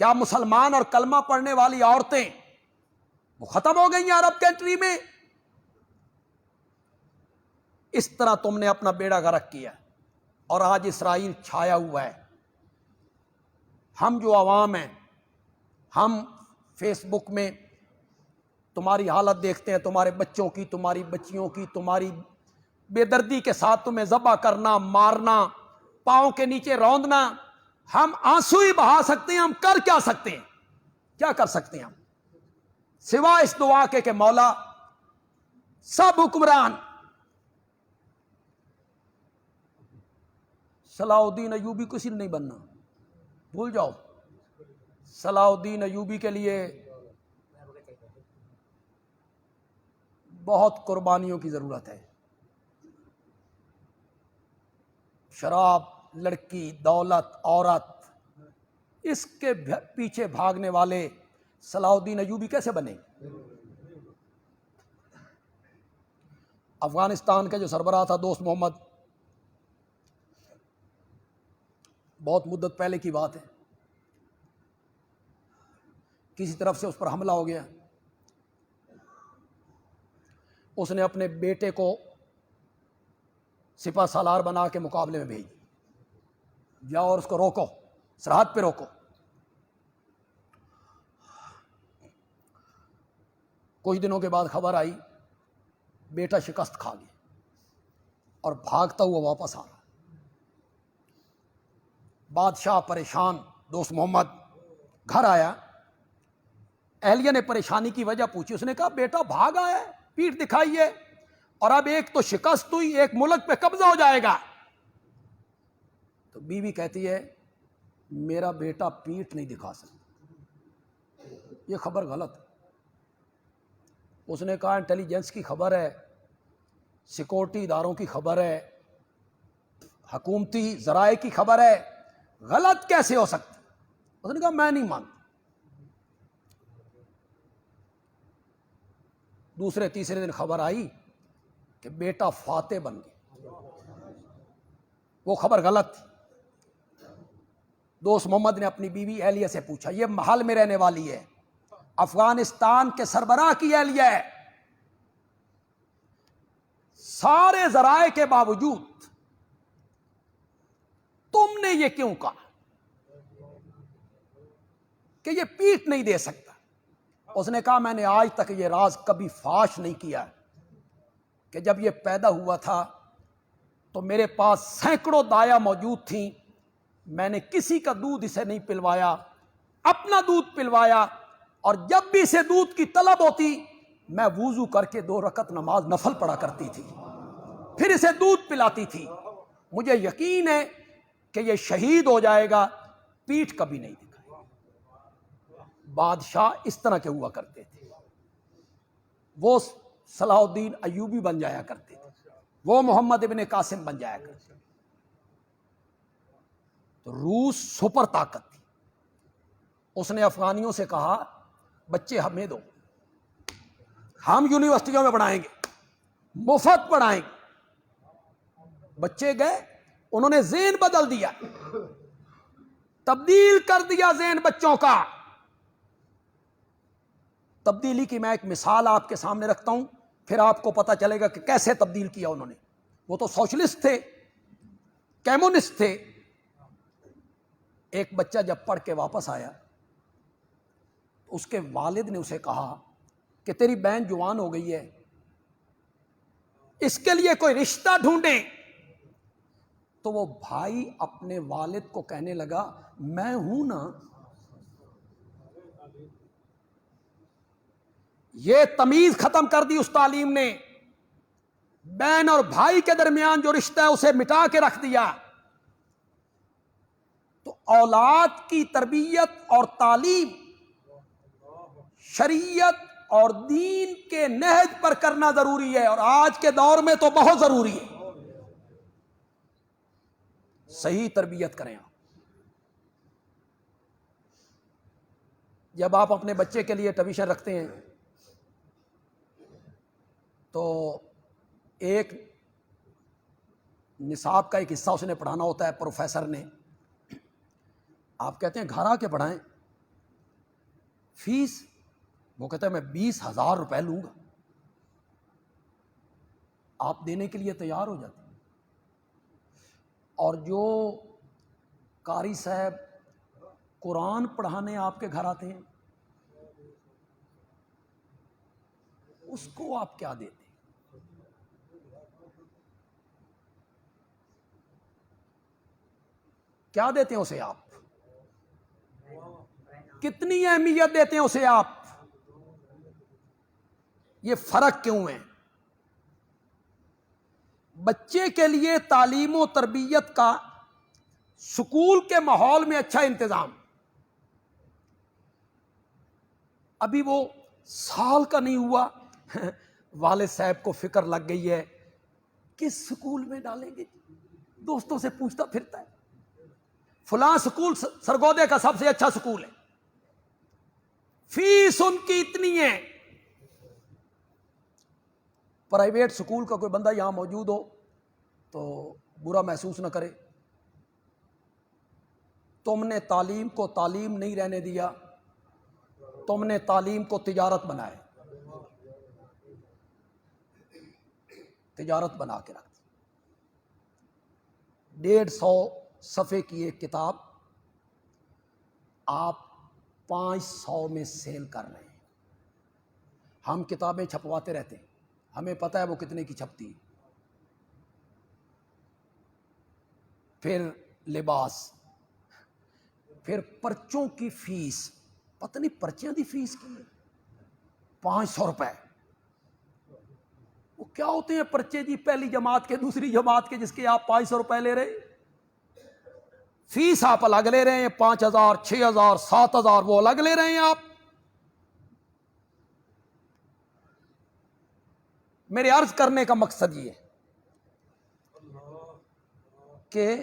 کیا مسلمان اور کلمہ پڑھنے والی عورتیں وہ ختم ہو گئی ہیں عرب کنٹری میں؟ اس طرح تم نے اپنا بیڑا غرق کیا، اور آج اسرائیل چھایا ہوا ہے۔ ہم جو عوام ہیں، ہم فیس بک میں تمہاری حالت دیکھتے ہیں، تمہارے بچوں کی، تمہاری بچیوں کی، تمہاری بے دردی کے ساتھ تمہیں ذبح کرنا، مارنا، پاؤں کے نیچے روندنا، ہم آنسو ہی بہا سکتے ہیں، ہم کر کیا سکتے ہیں؟ کیا کر سکتے ہیں ہم سوا اس دعا کے کہ مولا سب حکمران صلاح الدین ایوبی کسی نے نہیں بننا، بھول جاؤ۔ صلاح الدین ایوبی کے لیے بہت قربانیوں کی ضرورت ہے۔ شراب، لڑکی، دولت، عورت، اس کے پیچھے بھاگنے والے صلاح الدین ایوبی کیسے بنے؟ افغانستان کے جو سربراہ تھا دوست محمد، بہت مدت پہلے کی بات ہے، کسی طرف سے اس پر حملہ ہو گیا، اس نے اپنے بیٹے کو سپہ سالار بنا کے مقابلے میں بھیج، جاؤ اور اس کو روکو، سرحد پہ روکو۔ کچھ دنوں کے بعد خبر آئی بیٹا شکست کھا گیا اور بھاگتا ہوا واپس آ رہا۔ بادشاہ پریشان، دوست محمد گھر آیا، اہلیہ نے پریشانی کی وجہ پوچھی، اس نے کہا بیٹا بھاگا ہے، پیٹھ دکھائی ہے، اور اب ایک تو شکست ہوئی، ایک ملک پہ قبضہ ہو جائے گا۔ تو بیوی کہتی ہے میرا بیٹا پیٹھ نہیں دکھا سکتا، یہ خبر غلط ہے۔ اس نے کہا انٹیلیجنس کی خبر ہے، سیکورٹی اداروں کی خبر ہے، حکومتی ذرائع کی خبر ہے، غلط کیسے ہو سکتا؟ اس نے کہا میں نہیں مانتا۔ دوسرے تیسرے دن خبر آئی کہ بیٹا فاتح بن گیا، وہ خبر غلط تھی۔ دوست محمد نے اپنی بیوی اہلیہ سے پوچھا، یہ محل میں رہنے والی ہے، افغانستان کے سربراہ کی اہلیہ ہے، سارے ذرائع کے باوجود تم نے یہ کیوں کہا کہ یہ پیٹھ نہیں دے سکتا؟ اس نے کہا میں نے آج تک یہ راز کبھی فاش نہیں کیا کہ جب یہ پیدا ہوا تھا تو میرے پاس سینکڑوں دایا موجود تھیں، میں نے کسی کا دودھ اسے نہیں پلوایا، اپنا دودھ پلوایا، اور جب بھی اسے دودھ کی طلب ہوتی میں وضو کر کے 2 رکعت نماز نفل پڑھا کرتی تھی، پھر اسے دودھ پلاتی تھی۔ مجھے یقین ہے کہ یہ شہید ہو جائے گا، پیٹھ کبھی نہیں دکھائے۔ بادشاہ اس طرح کے ہوا کرتے تھے، وہ صلاح الدین ایوبی بن جایا کرتے تھے، وہ محمد ابن قاسم بن جایا کرتے تھے۔ تو روس سپر طاقت تھی، اس نے افغانیوں سے کہا بچے ہمیں دو، ہم یونیورسٹیوں میں پڑھائیں گے، مفت پڑھائیں گے۔ بچے گئے، انہوں نے ذہن بدل دیا، تبدیل کر دیا ذہن بچوں کا۔ تبدیلی کی میں ایک مثال آپ کے سامنے رکھتا ہوں، پھر آپ کو پتا چلے گا کہ کیسے تبدیل کیا انہوں نے۔ وہ تو سوشلسٹ تھے، کمیونسٹ تھے۔ ایک بچہ جب پڑھ کے واپس آیا، اس کے والد نے اسے کہا کہ تیری بہن جوان ہو گئی ہے، اس کے لیے کوئی رشتہ ڈھونڈیں۔ تو وہ بھائی اپنے والد کو کہنے لگا میں ہوں نا۔ یہ تمیز ختم کر دی اس تعلیم نے، بہن اور بھائی کے درمیان جو رشتہ ہے اسے مٹا کے رکھ دیا۔ تو اولاد کی تربیت اور تعلیم شریعت اور دین کے نہج پر کرنا ضروری ہے، اور آج کے دور میں تو بہت ضروری ہے۔ صحیح تربیت کریں آپ۔ جب آپ اپنے بچے کے لیے ٹیوشن رکھتے ہیں تو ایک نصاب کا ایک حصہ اس نے پڑھانا ہوتا ہے، پروفیسر نے۔ آپ کہتے ہیں گھر آ کے پڑھائیں، فیس؟ وہ کہتا ہے میں 20,000 روپے لوں گا۔ آپ دینے کے لیے تیار ہو جاتے ہیں، اور جو قاری صاحب قرآن پڑھانے آپ کے گھر آتے ہیں، اس کو آپ کیا دیتے؟ کیا دیتے ہیں اسے آپ؟ کتنی اہمیت دیتے ہیں اسے آپ؟ یہ فرق کیوں ہے؟ بچے کے لیے تعلیم و تربیت کا سکول کے ماحول میں اچھا انتظام، ابھی وہ سال کا نہیں ہوا، والد صاحب کو فکر لگ گئی ہے کس سکول میں ڈالیں گے، دوستوں سے پوچھتا پھرتا ہے فلاں سکول سرگودے کا سب سے اچھا سکول ہے، فیس ان کی اتنی ہے۔ پرائیویٹ سکول کا کوئی بندہ یہاں موجود ہو تو برا محسوس نہ کرے، تم نے تعلیم کو تعلیم نہیں رہنے دیا، تم نے تعلیم کو تجارت بنایا، تجارت بنا کے رکھ دی۔ 150 صفحے کی ایک کتاب آپ 500 میں سیل کر رہے ہیں۔ ہم کتابیں چھپواتے رہتے ہیں، ہمیں پتہ ہے وہ کتنے کی چھپتی، پھر لباس، پھر پرچوں کی فیس، پتہ نہیں پرچیاں دی فیس کی 500 روپے۔ وہ کیا ہوتے ہیں پرچے جی؟ پہلی جماعت کے، دوسری جماعت کے، جس کے آپ 500 روپے لے رہے، فیس آپ الگ لے رہے ہیں، 5000 6000 7000 وہ الگ لے رہے ہیں آپ۔ میرے عرض کرنے کا مقصد یہ ہے کہ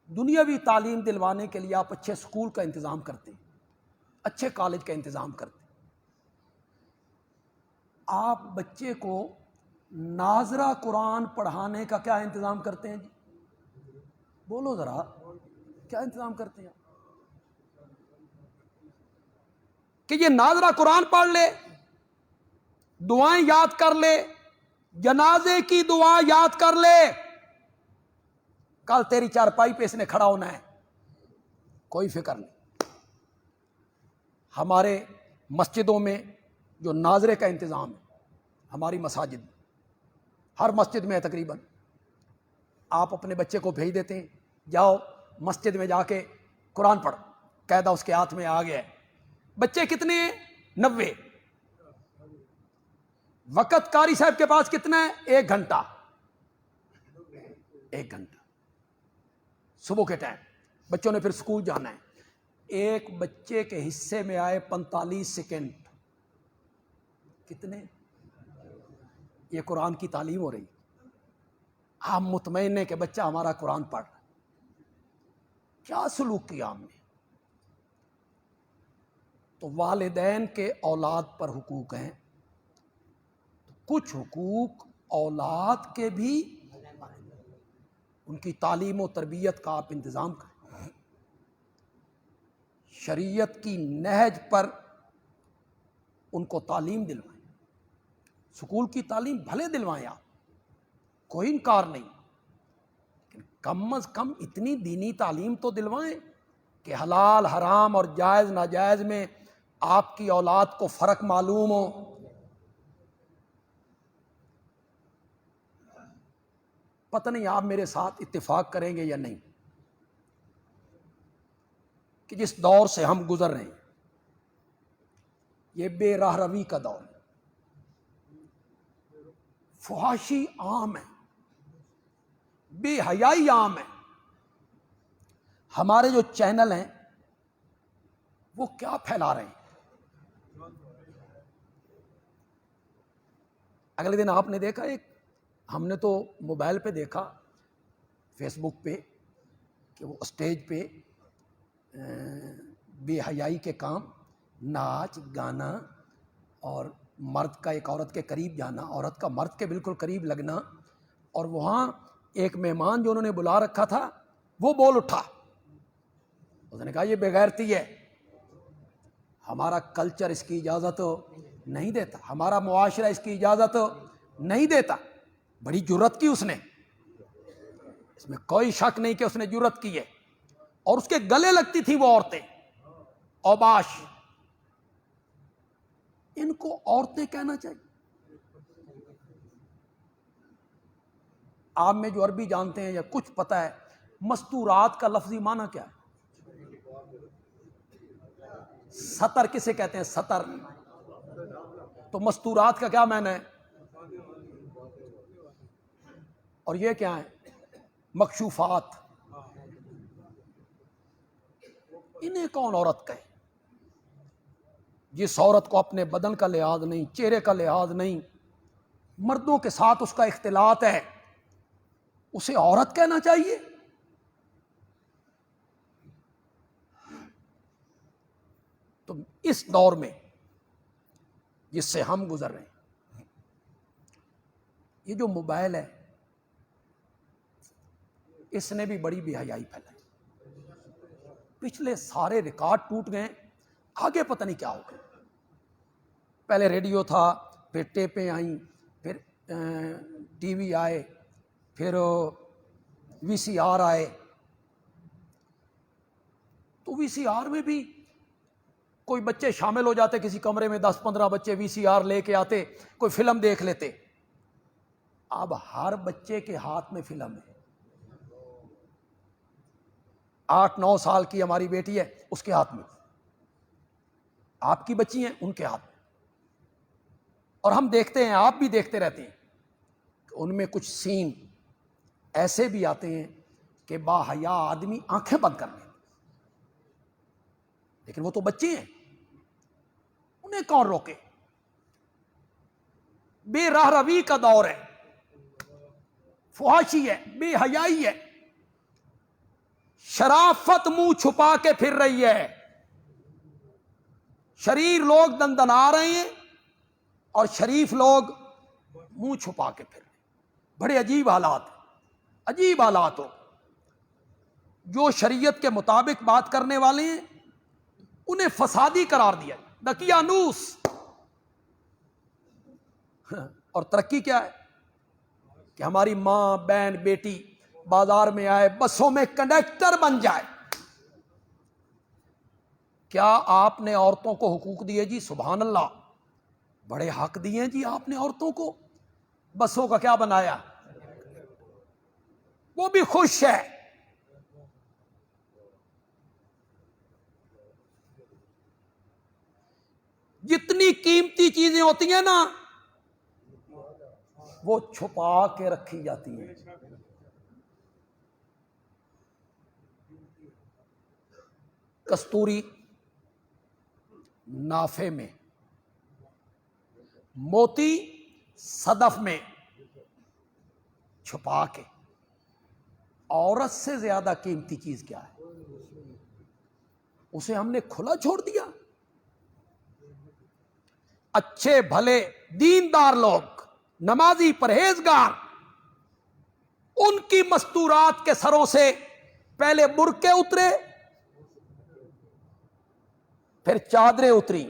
دنیاوی تعلیم دلوانے کے لیے آپ اچھے سکول کا انتظام کرتے ہیں، اچھے کالج کا انتظام کرتے ہیں، آپ بچے کو ناظرہ قرآن پڑھانے کا کیا انتظام کرتے ہیں جی؟ بولو ذرا، کیا انتظام کرتے ہیں کہ یہ ناظرہ قرآن پڑھ لے، دعائیں یاد کر لے، جنازے کی دعا یاد کر لے، کل تیری چارپائی پہ اس نے کھڑا ہونا ہے، کوئی فکر نہیں۔ ہمارے مسجدوں میں جو ناظرے کا انتظام ہے، ہماری مساجد میں، ہر مسجد میں ہے تقریباً، آپ اپنے بچے کو بھیج دیتے ہیں، جاؤ مسجد میں جا کے قرآن پڑھ، قاعدہ اس کے ہاتھ میں آ گیا ہے۔ بچے کتنے ہیں؟ 90۔ وقت قاری صاحب کے پاس کتنا ہے؟ 1 گھنٹہ، 1 گھنٹہ صبح کے ٹائم، بچوں نے پھر سکول جانا ہے، ایک بچے کے حصے میں آئے 45 سیکنڈ، کتنے؟ یہ قرآن کی تعلیم ہو رہی، آپ مطمئن ہیں کہ بچہ ہمارا قرآن پڑھ رہا ہے۔ کیا سلوک کیا ہم نے؟ تو والدین کے اولاد پر حقوق ہیں، کچھ حقوق اولاد کے بھی، ان کی تعلیم و تربیت کا آپ انتظام کریں، شریعت کی نہج پر ان کو تعلیم دلوائیں، سکول کی تعلیم بھلے دلوائیں آپ، کوئی انکار نہیں، لیکن کم از کم اتنی دینی تعلیم تو دلوائیں کہ حلال حرام اور جائز ناجائز میں آپ کی اولاد کو فرق معلوم ہو۔ پتہ نہیں آپ میرے ساتھ اتفاق کریں گے یا نہیں کہ جس دور سے ہم گزر رہے ہیں، یہ بے راہ روی کا دور ہے، فحاشی عام ہے، بے حیائی عام ہے۔ ہمارے جو چینل ہیں وہ کیا پھیلا رہے ہیں؟ اگلے دن آپ نے دیکھا، ایک ہم نے تو موبائل پہ دیکھا، فیس بک پہ، کہ وہ اسٹیج پہ بے حیائی کے کام، ناچ گانا، اور مرد کا ایک عورت کے قریب جانا، عورت کا مرد کے بالکل قریب لگنا، اور وہاں ایک مہمان جو انہوں نے بلا رکھا تھا وہ بول اٹھا، اس نے کہا یہ بے غیرتی ہے، ہمارا کلچر اس کی اجازت نہیں دیتا، ہمارا معاشرہ اس کی اجازت نہیں دیتا۔ بڑی جرت کی اس نے، اس میں کوئی شک نہیں کہ اس نے جرت کی ہے، اور اس کے گلے لگتی تھی وہ عورتیں، اوباش۔ ان کو عورتیں کہنا چاہیے؟ آپ میں جو عربی جانتے ہیں یا کچھ پتہ ہے، مستورات کا لفظی معنی کیا ہے؟ سطر کسے کہتے ہیں؟ سطر. تو مستورات کا کیا معنی ہے؟ اور یہ کیا ہے؟ مکشوفات. انہیں کون عورت کہے؟ جس عورت کو اپنے بدن کا لحاظ نہیں، چہرے کا لحاظ نہیں، مردوں کے ساتھ اس کا اختلاط ہے، اسے عورت کہنا چاہیے؟ تو اس دور میں جس سے ہم گزر رہے ہیں، یہ جو موبائل ہے اس نے بھی بڑی بے حیائی پھیلائی. پچھلے سارے ریکارڈ ٹوٹ گئے، آگے پتہ نہیں کیا ہوگا. پہلے ریڈیو تھا، پھر ٹیپیں آئیں، پھر ٹی وی آئے، پھر وی سی آر آئے. تو وی سی آر میں بھی کوئی بچے شامل ہو جاتے، کسی کمرے میں 10-15 بچے وی سی آر لے کے آتے، کوئی فلم دیکھ لیتے. اب ہر بچے کے ہاتھ میں فلم ہے. 8-9 سال کی ہماری بیٹی ہے، اس کے ہاتھ میں. آپ کی بچی ہیں، ان کے ہاتھ میں. اور ہم دیکھتے ہیں، آپ بھی دیکھتے رہتے ہیں کہ ان میں کچھ سین ایسے بھی آتے ہیں کہ با حیا آدمی آنکھیں بند کر لیں. لیکن وہ تو بچے ہیں، انہیں کون روکے؟ بے راہ روی کا دور ہے، فحاشی ہے، بے حیائی ہے، شرافت منہ چھپا کے پھر رہی ہے. شریر لوگ دندنا رہے ہیں اور شریف لوگ منہ چھپا کے پھر رہے ہیں. بڑے عجیب حالات، عجیب حالات ہو. جو شریعت کے مطابق بات کرنے والے ہیں انہیں فسادی قرار دیا، دقیانوس. اور ترقی کیا ہے کہ ہماری ماں، بہن، بیٹی بازار میں آئے، بسوں میں کنڈکٹر بن جائے. کیا آپ نے عورتوں کو حقوق دیے؟ جی سبحان اللہ، بڑے حق دیے جی آپ نے عورتوں کو. بسوں کا کیا بنایا؟ وہ بھی خوش ہے. جتنی قیمتی چیزیں ہوتی ہیں نا وہ چھپا کے رکھی جاتی ہیں. کستوری نافے میں، موتی صدف میں چھپا کے. عورت سے زیادہ قیمتی چیز کیا ہے؟ اسے ہم نے کھلا چھوڑ دیا. اچھے بھلے دیندار لوگ، نمازی، پرہیزگار، ان کی مستورات کے سروں سے پہلے برقعے اترے، پھر چادریں اتری،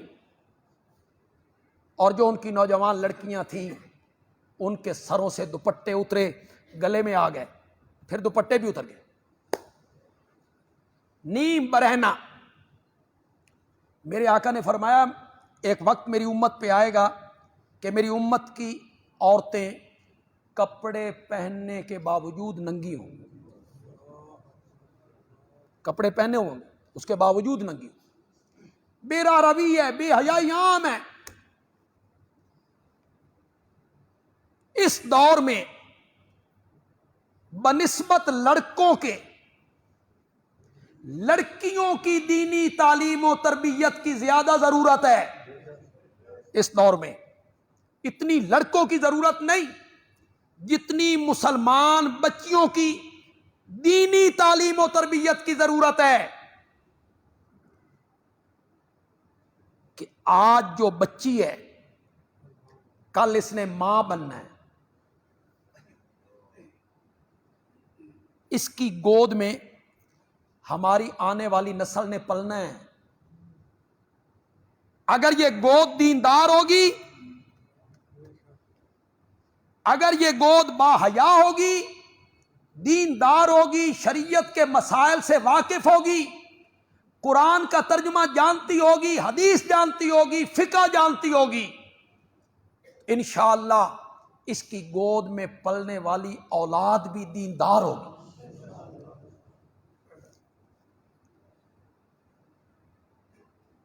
اور جو ان کی نوجوان لڑکیاں تھیں ان کے سروں سے دوپٹے اترے، گلے میں آ گئے، پھر دوپٹے بھی اتر گئے. نیم برہنہ. میرے آقا نے فرمایا ایک وقت میری امت پہ آئے گا کہ میری امت کی عورتیں کپڑے پہننے کے باوجود ننگی ہوں. کپڑے پہنے ہوں اس کے باوجود ننگی ہوں. بے راہ روی ہے، بے حیائی عام ہے. اس دور میں بنسبت لڑکوں کے لڑکیوں کی دینی تعلیم و تربیت کی زیادہ ضرورت ہے. اس دور میں اتنی لڑکوں کی ضرورت نہیں جتنی مسلمان بچیوں کی دینی تعلیم و تربیت کی ضرورت ہے. کہ آج جو بچی ہے کل اس نے ماں بننا ہے. اس کی گود میں ہماری آنے والی نسل نے پلنا ہے. اگر یہ گود دیندار ہوگی، اگر یہ گود با حیا ہوگی، دیندار ہوگی، شریعت کے مسائل سے واقف ہوگی، قرآن کا ترجمہ جانتی ہوگی، حدیث جانتی ہوگی، فقہ جانتی ہوگی، انشاءاللہ اس کی گود میں پلنے والی اولاد بھی دیندار ہوگی۔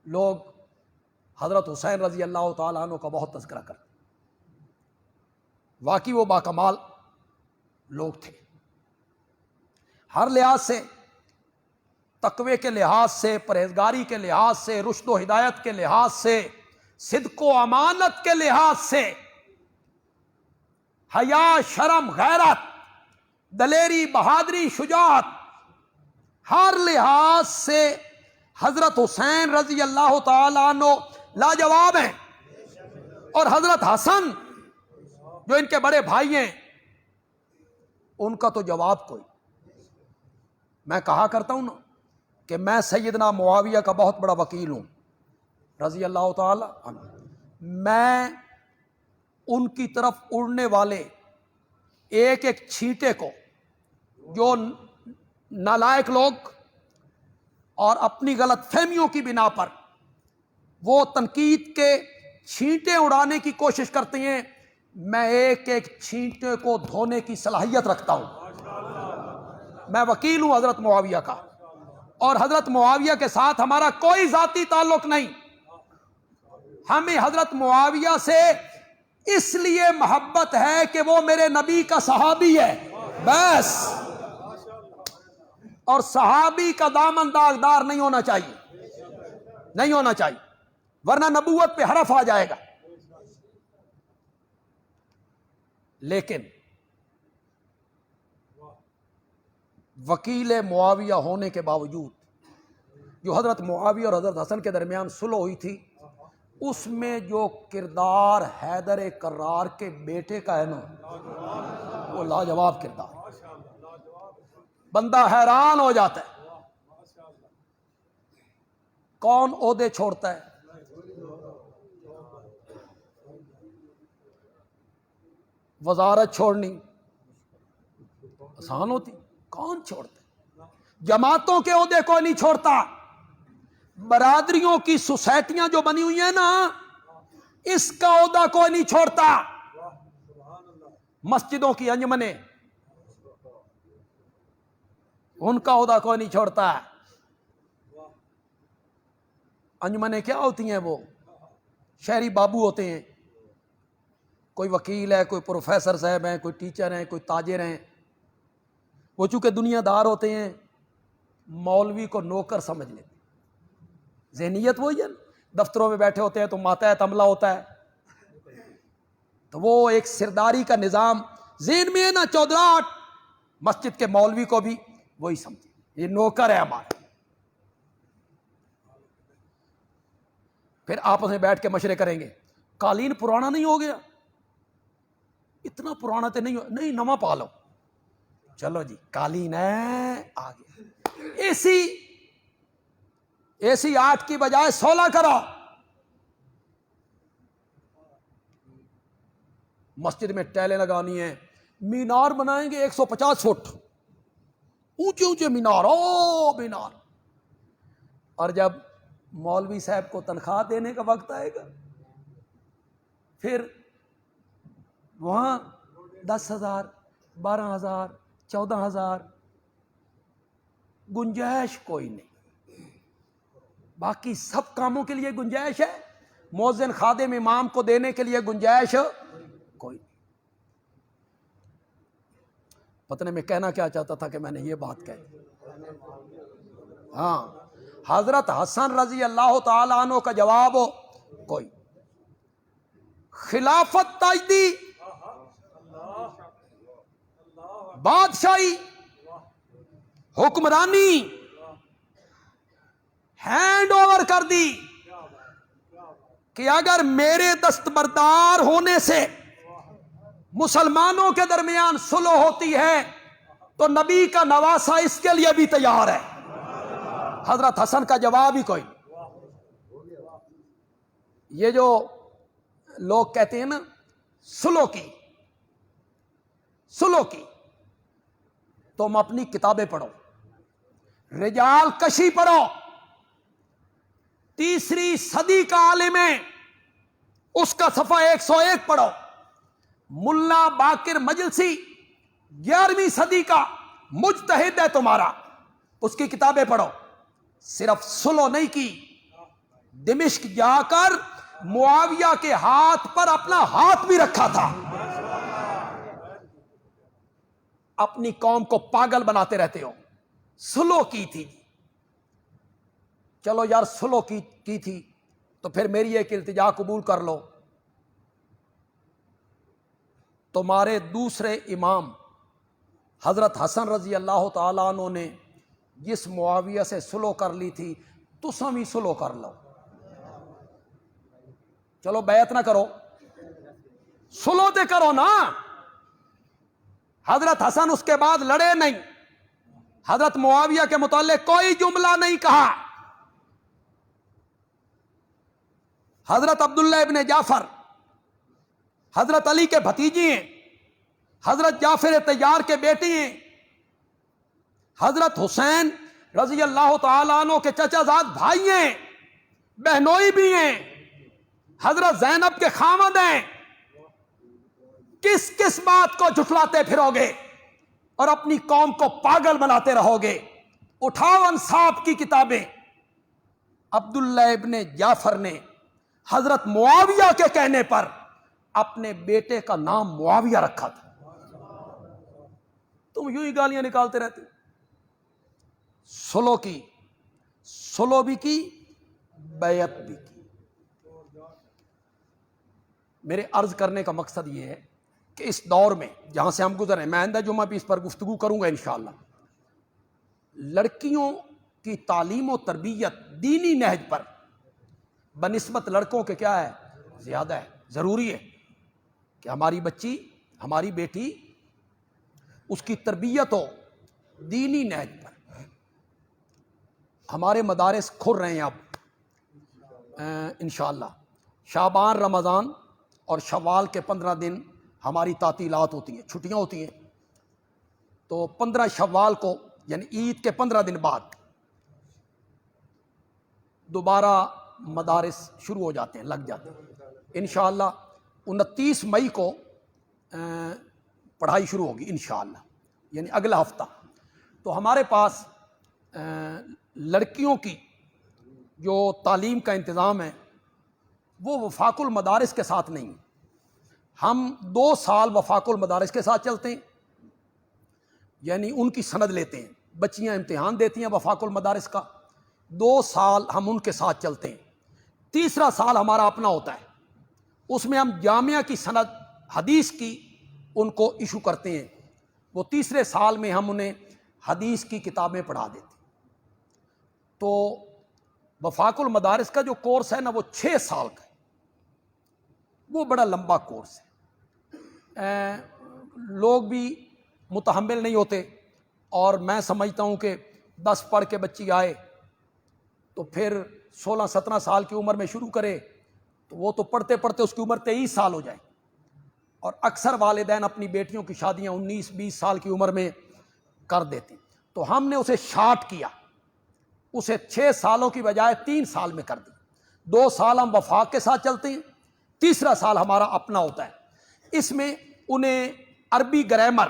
لوگ حضرت حسین رضی اللہ تعالیٰ عنہ کا بہت تذکرہ کرتے، واقعی وہ باکمال لوگ تھے، ہر لحاظ سے، تقوی کے لحاظ سے، پرہیزگاری کے لحاظ سے، رشد و ہدایت کے لحاظ سے، صدق و امانت کے لحاظ سے، حیا، شرم، غیرت، دلیری، بہادری، شجاعت، ہر لحاظ سے حضرت حسین رضی اللہ تعالیٰ عنہ لاجواب ہیں۔ اور حضرت حسن جو ان کے بڑے بھائی ہیں، ان کا تو جواب کوئی۔ میں کہا کرتا ہوں نا کہ میں سیدنا معاویہ کا بہت بڑا وکیل ہوں رضی اللہ تعالی عنہ۔ میں ان کی طرف اڑنے والے ایک ایک چھینٹے کو، جو نالائق لوگ اور اپنی غلط فہمیوں کی بنا پر وہ تنقید کے چھینٹے اڑانے کی کوشش کرتے ہیں، میں ایک ایک چھینٹے کو دھونے کی صلاحیت رکھتا ہوں۔ میں وکیل ہوں حضرت معاویہ کا، اور حضرت معاویہ کے ساتھ ہمارا کوئی ذاتی تعلق نہیں۔ ہمیں حضرت معاویہ سے اس لیے محبت ہے کہ وہ میرے نبی کا صحابی ہے، بس۔ اور صحابی کا دامن داغدار نہیں ہونا چاہیے، نہیں ہونا چاہیے، ورنہ نبوت پہ حرف آ جائے گا۔ لیکن وکیل معاویہ ہونے کے باوجود جو حضرت معاویہ اور حضرت حسن کے درمیان صلح ہوئی تھی، اس میں جو کردار حیدر کرار کے بیٹے کا ہے نا، وہ لاجواب کردار، بندہ حیران ہو جاتا ہے۔ کون عہدے چھوڑتا ہے؟ وزارت چھوڑنی آسان ہوتی، کون چھوڑتا ہے؟ جماعتوں کے عہدے کوئی نہیں چھوڑتا۔ برادریوں کی سوسائٹیاں جو بنی ہوئی ہیں نا، اس کا عہدہ کوئی نہیں چھوڑتا۔ مسجدوں کی انجمنیں، ان کا عہدہ کوئی نہیں چھوڑتا۔ انجمنیں کیا ہوتی ہیں؟ وہ شہری بابو ہوتے ہیں، کوئی وکیل ہے، کوئی پروفیسر صاحب ہیں، کوئی ٹیچر ہیں، کوئی تاجر ہیں۔ وہ چونکہ دنیا دار ہوتے ہیں، مولوی کو نوکر سمجھ لیتے، ذہنیت وہی ہے، دفتروں میں بیٹھے ہوتے ہیں تو ماتحت عملہ ہوتا ہے، تو وہ ایک سرداری کا نظام ذہن میں ہے نا، چودراہٹ۔ مسجد کے مولوی کو بھی وہی سمجھے، یہ نوکر ہے ہمارا۔ پھر آپس میں بیٹھ کے مشورے کریں گے، قالین پرانا نہیں ہو گیا؟ اتنا پرانا تو نہیں ہو، نہیں نواں پا لو، چلو جی قالین ہے آ گیا۔ اے سی 8 کی بجائے 16 کرو۔ مسجد میں ٹیلیں لگانی ہیں، مینار بنائیں گے 150 فٹ اونچے اونچے مینار، او مینار۔ اور جب مولوی صاحب کو تنخواہ دینے کا وقت آئے گا، پھر وہاں 10,000، 12,000، 14,000، گنجائش کوئی نہیں۔ باقی سب کاموں کے لیے گنجائش ہے، مؤذن، خادم، امام کو دینے کے لیے گنجائش کوئی نہیں۔ پتہ نہیں میں کہنا کیا چاہتا تھا کہ میں نے یہ بات کہی۔ ہاں، حضرت حسن رضی اللہ تعالی عنہ کا جواب کوئی۔ خلافت تجدید، بادشاہی، حکمرانی ہینڈ اوور کر دی کہ اگر میرے دستبردار ہونے سے مسلمانوں کے درمیان صلح ہوتی ہے تو نبی کا نواسہ اس کے لیے بھی تیار ہے۔ حضرت حسن کا جواب ہی کوئی۔ یہ جو لوگ کہتے ہیں نا صلح کی، تم اپنی کتابیں پڑھو، رجال کشی پڑھو، 3 صدی کا عالم ہے، اس کا صفحہ 101 پڑھو۔ ملا باقر مجلسی 11ویں صدی کا مجتہد ہے تمہارا، اس کی کتابیں پڑھو۔ صرف سلو نہیں کی، دمشق جا کر معاویہ کے ہاتھ پر اپنا ہاتھ بھی رکھا تھا۔ اپنی قوم کو پاگل بناتے رہتے ہو۔ سلو کی تھی، چلو یار سلو کی تھی تو پھر میری ایک التجا قبول کر لو۔ تمہارے دوسرے امام حضرت حسن رضی اللہ تعالیٰ عنہ نے جس معاویہ سے سلو کر لی تھی، تساں بھی سلو کر لو۔ چلو بیعت نہ کرو، سلو تے کرو نا۔ حضرت حسن اس کے بعد لڑے نہیں، حضرت معاویہ کے متعلق کوئی جملہ نہیں کہا۔ حضرت عبداللہ ابن جعفر حضرت علی کے بھتیجی ہیں، حضرت جعفر طیار کے بیٹی ہیں، حضرت حسین رضی اللہ تعالیٰ عنہ کے چچا زاد بھائی ہیں، بہنوئی بھی ہیں، حضرت زینب کے خامد ہیں۔ کس کس بات کو جھٹلاتے پھرو گے اور اپنی قوم کو پاگل بناتے رہو گے؟ اٹھاؤ انصاف کی کتابیں۔ عبداللہ ابن جعفر نے حضرت معاویہ کے کہنے پر اپنے بیٹے کا نام معاویہ رکھا تھا۔ تم یوں ہی گالیاں نکالتے رہتے۔ سلو کی، سلو بھی کی، بیعت بھی کی۔ میرے عرض کرنے کا مقصد یہ ہے کہ اس دور میں جہاں سے ہم گزرے، میں آئندہ جمعہ بھی اس پر گفتگو کروں گا انشاءاللہ، لڑکیوں کی تعلیم و تربیت دینی نہج پر بنسبت لڑکوں کے کیا ہے؟ زیادہ ہے۔ ضروری ہے کہ ہماری بچی، ہماری بیٹی، اس کی تربیت ہو دینی نہج پر۔ ہمارے مدارس کھل رہے ہیں اب انشاءاللہ۔ شعبان، رمضان اور شوال کے 15 دن ہماری تعطیلات ہوتی ہیں، چھٹیاں ہوتی ہیں۔ تو 15 شوال کو یعنی عید کے 15 دن بعد دوبارہ مدارس شروع ہو جاتے ہیں، لگ جاتے ہیں انشاءاللہ۔ 29 مئی کو پڑھائی شروع ہوگی انشاءاللہ، یعنی اگلا ہفتہ۔ تو ہمارے پاس لڑکیوں کی جو تعلیم کا انتظام ہے وہ وفاق المدارس کے ساتھ نہیں۔ ہم 2 سال وفاق المدارس کے ساتھ چلتے ہیں، یعنی ان کی سند لیتے ہیں، بچیاں امتحان دیتی ہیں وفاق المدارس کا، 2 سال ہم ان کے ساتھ چلتے ہیں۔ تیسرا سال ہمارا اپنا ہوتا ہے، اس میں ہم جامعہ کی سند حدیث کی ان کو ایشو کرتے ہیں۔ وہ تیسرے سال میں ہم انہیں حدیث کی کتابیں پڑھا دیتے ہیں۔ تو وفاق المدارس کا جو کورس ہے نا وہ 6 سال کا ہے، وہ بڑا لمبا کورس ہے۔ لوگ بھی متحمل نہیں ہوتے، اور میں سمجھتا ہوں کہ 10 پڑھ کے بچی آئے تو پھر 16-17 سال کی عمر میں شروع کرے تو وہ تو پڑھتے پڑھتے اس کی عمر 23 سال ہو جائے۔ اور اکثر والدین اپنی بیٹیوں کی شادیاں 19-20 سال کی عمر میں کر دیتے ہیں۔ تو ہم نے اسے شارٹ کیا، اسے 6 سالوں کی بجائے 3 سال میں کر دی۔ 2 سال ہم وفاق کے ساتھ چلتے ہیں، تیسرا سال ہمارا اپنا ہوتا ہے۔ اس میں انہیں عربی گرامر،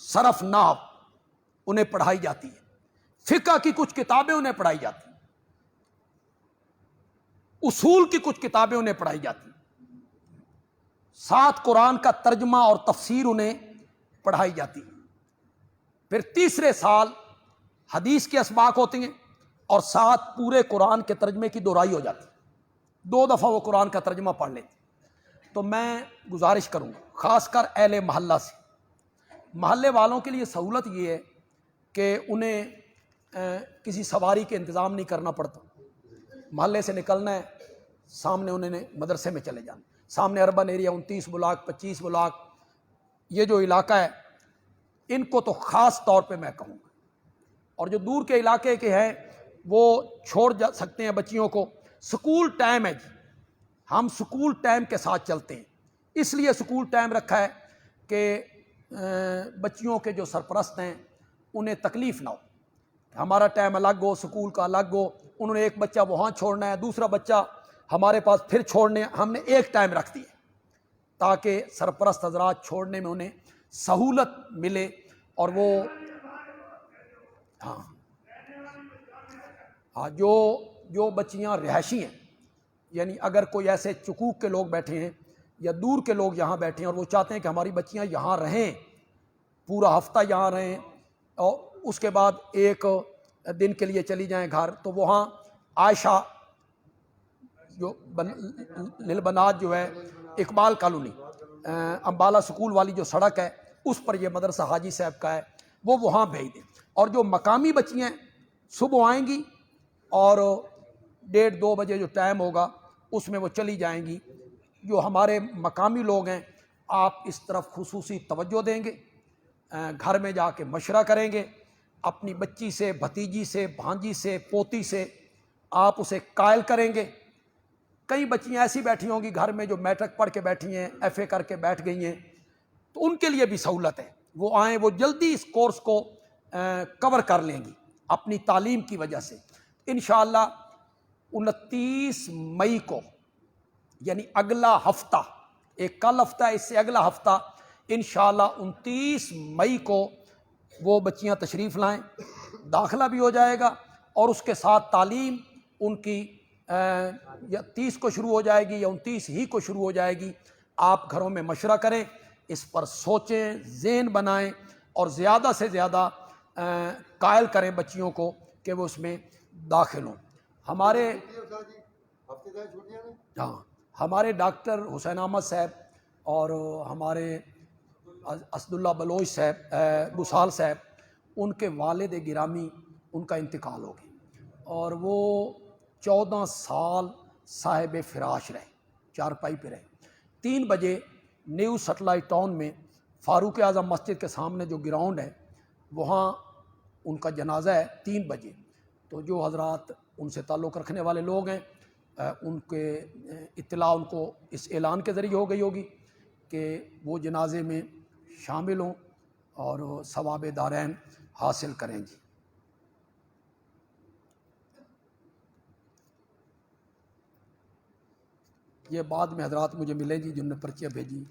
صرف، نحو انہیں پڑھائی جاتی ہے، فقہ کی کچھ کتابیں انہیں پڑھائی جاتی ہیں، اصول کی کچھ کتابیں انہیں پڑھائی جاتی ہیں، ساتھ قرآن کا ترجمہ اور تفسیر انہیں پڑھائی جاتی ہے۔ پھر تیسرے سال حدیث کے اسباق ہوتی ہیں، اور ساتھ پورے قرآن کے ترجمے کی دہرائی ہو جاتی ہے، 2 دفعہ وہ قرآن کا ترجمہ پڑھ لیتے۔ تو میں گزارش کروں گا خاص کر اہل محلہ سے، محلے والوں کے لیے سہولت یہ ہے کہ انہیں کسی سواری کے انتظام نہیں کرنا پڑتا، محلے سے نکلنا ہے، سامنے انہوں نے مدرسے میں چلے جانا، سامنے اربن ایریا 29 بلاک 25 بلاک یہ جو علاقہ ہے، ان کو تو خاص طور پہ میں کہوں گا۔ اور جو دور کے علاقے کے ہیں وہ چھوڑ جا سکتے ہیں بچیوں کو، سکول ٹائم ہے جی، ہم سکول ٹائم کے ساتھ چلتے ہیں، اس لیے سکول ٹائم رکھا ہے کہ بچیوں کے جو سرپرست ہیں انہیں تکلیف نہ ہو، ہمارا ٹائم الگ ہو، سکول کا الگ ہو، انہوں نے ایک بچہ وہاں چھوڑنا ہے، دوسرا بچہ ہمارے پاس پھر چھوڑنے، ہم نے ایک ٹائم رکھ دیا تاکہ سرپرست حضرات چھوڑنے میں انہیں سہولت ملے، اور وہ ہاں ہاں جو بچیاں رہائشی ہیں، یعنی اگر کوئی ایسے چکوک کے لوگ بیٹھے ہیں یا دور کے لوگ یہاں بیٹھے ہیں اور وہ چاہتے ہیں کہ ہماری بچیاں یہاں رہیں، پورا ہفتہ یہاں رہیں اور اس کے بعد ایک دن کے لیے چلی جائیں گھر، تو وہاں عائشہ جو للبنات جو ہے اقبال کالونی امبالہ سکول والی جو سڑک ہے اس پر یہ مدرسہ حاجی صاحب کا ہے، وہ وہاں بھیج دیں۔ اور جو مقامی بچیاں صبح آئیں گی اور 1:30-2 بجے جو ٹائم ہوگا اس میں وہ چلی جائیں گی۔ جو ہمارے مقامی لوگ ہیں آپ اس طرف خصوصی توجہ دیں گے، گھر میں جا کے مشورہ کریں گے، اپنی بچی سے، بھتیجی سے، بھانجی سے، پوتی سے آپ اسے قائل کریں گے۔ کئی بچیاں ایسی بیٹھی ہوں گی گھر میں جو میٹرک پڑھ کے بیٹھی ہیں، ایف اے کر کے بیٹھ گئی ہیں، تو ان کے لیے بھی سہولت ہے، وہ آئیں، وہ جلدی اس کورس کو کور کر لیں گی اپنی تعلیم کی وجہ سے۔ انشاءاللہ 29 مئی کو، یعنی اگلا ہفتہ، ایک کل ہفتہ ہے، اس سے اگلا ہفتہ انشاءاللہ 29 مئی کو وہ بچیاں تشریف لائیں، داخلہ بھی ہو جائے گا اور اس کے ساتھ تعلیم ان کی یا 30 کو شروع ہو جائے گی یا 29 ہی کو شروع ہو جائے گی۔ آپ گھروں میں مشورہ کریں، اس پر سوچیں، ذہن بنائیں اور زیادہ سے زیادہ قائل کریں بچیوں کو کہ وہ اس میں داخل ہوں۔ ہمارے ڈاکٹر حسین احمد صاحب اور ہمارے اسد اللہ بلوچ صاحب بسال صاحب، ان کے والد گرامی ان کا انتقال ہو گیا اور وہ 14 سال صاحب فراش رہے، چارپائی پہ رہے۔ 3 بجے نیو سیٹلائٹ ٹاؤن میں فاروق اعظم مسجد کے سامنے جو گراؤنڈ ہے وہاں ان کا جنازہ ہے 3 بجے۔ تو جو حضرات ان سے تعلق رکھنے والے لوگ ہیں ان کے اطلاع ان کو اس اعلان کے ذریعے ہو گئی ہوگی کہ وہ جنازے میں شامل ہوں اور ثواب دارین حاصل کریں گی۔ یہ بعد میں حضرات مجھے ملیں گی جنہوں نے پرچیاں بھیجی۔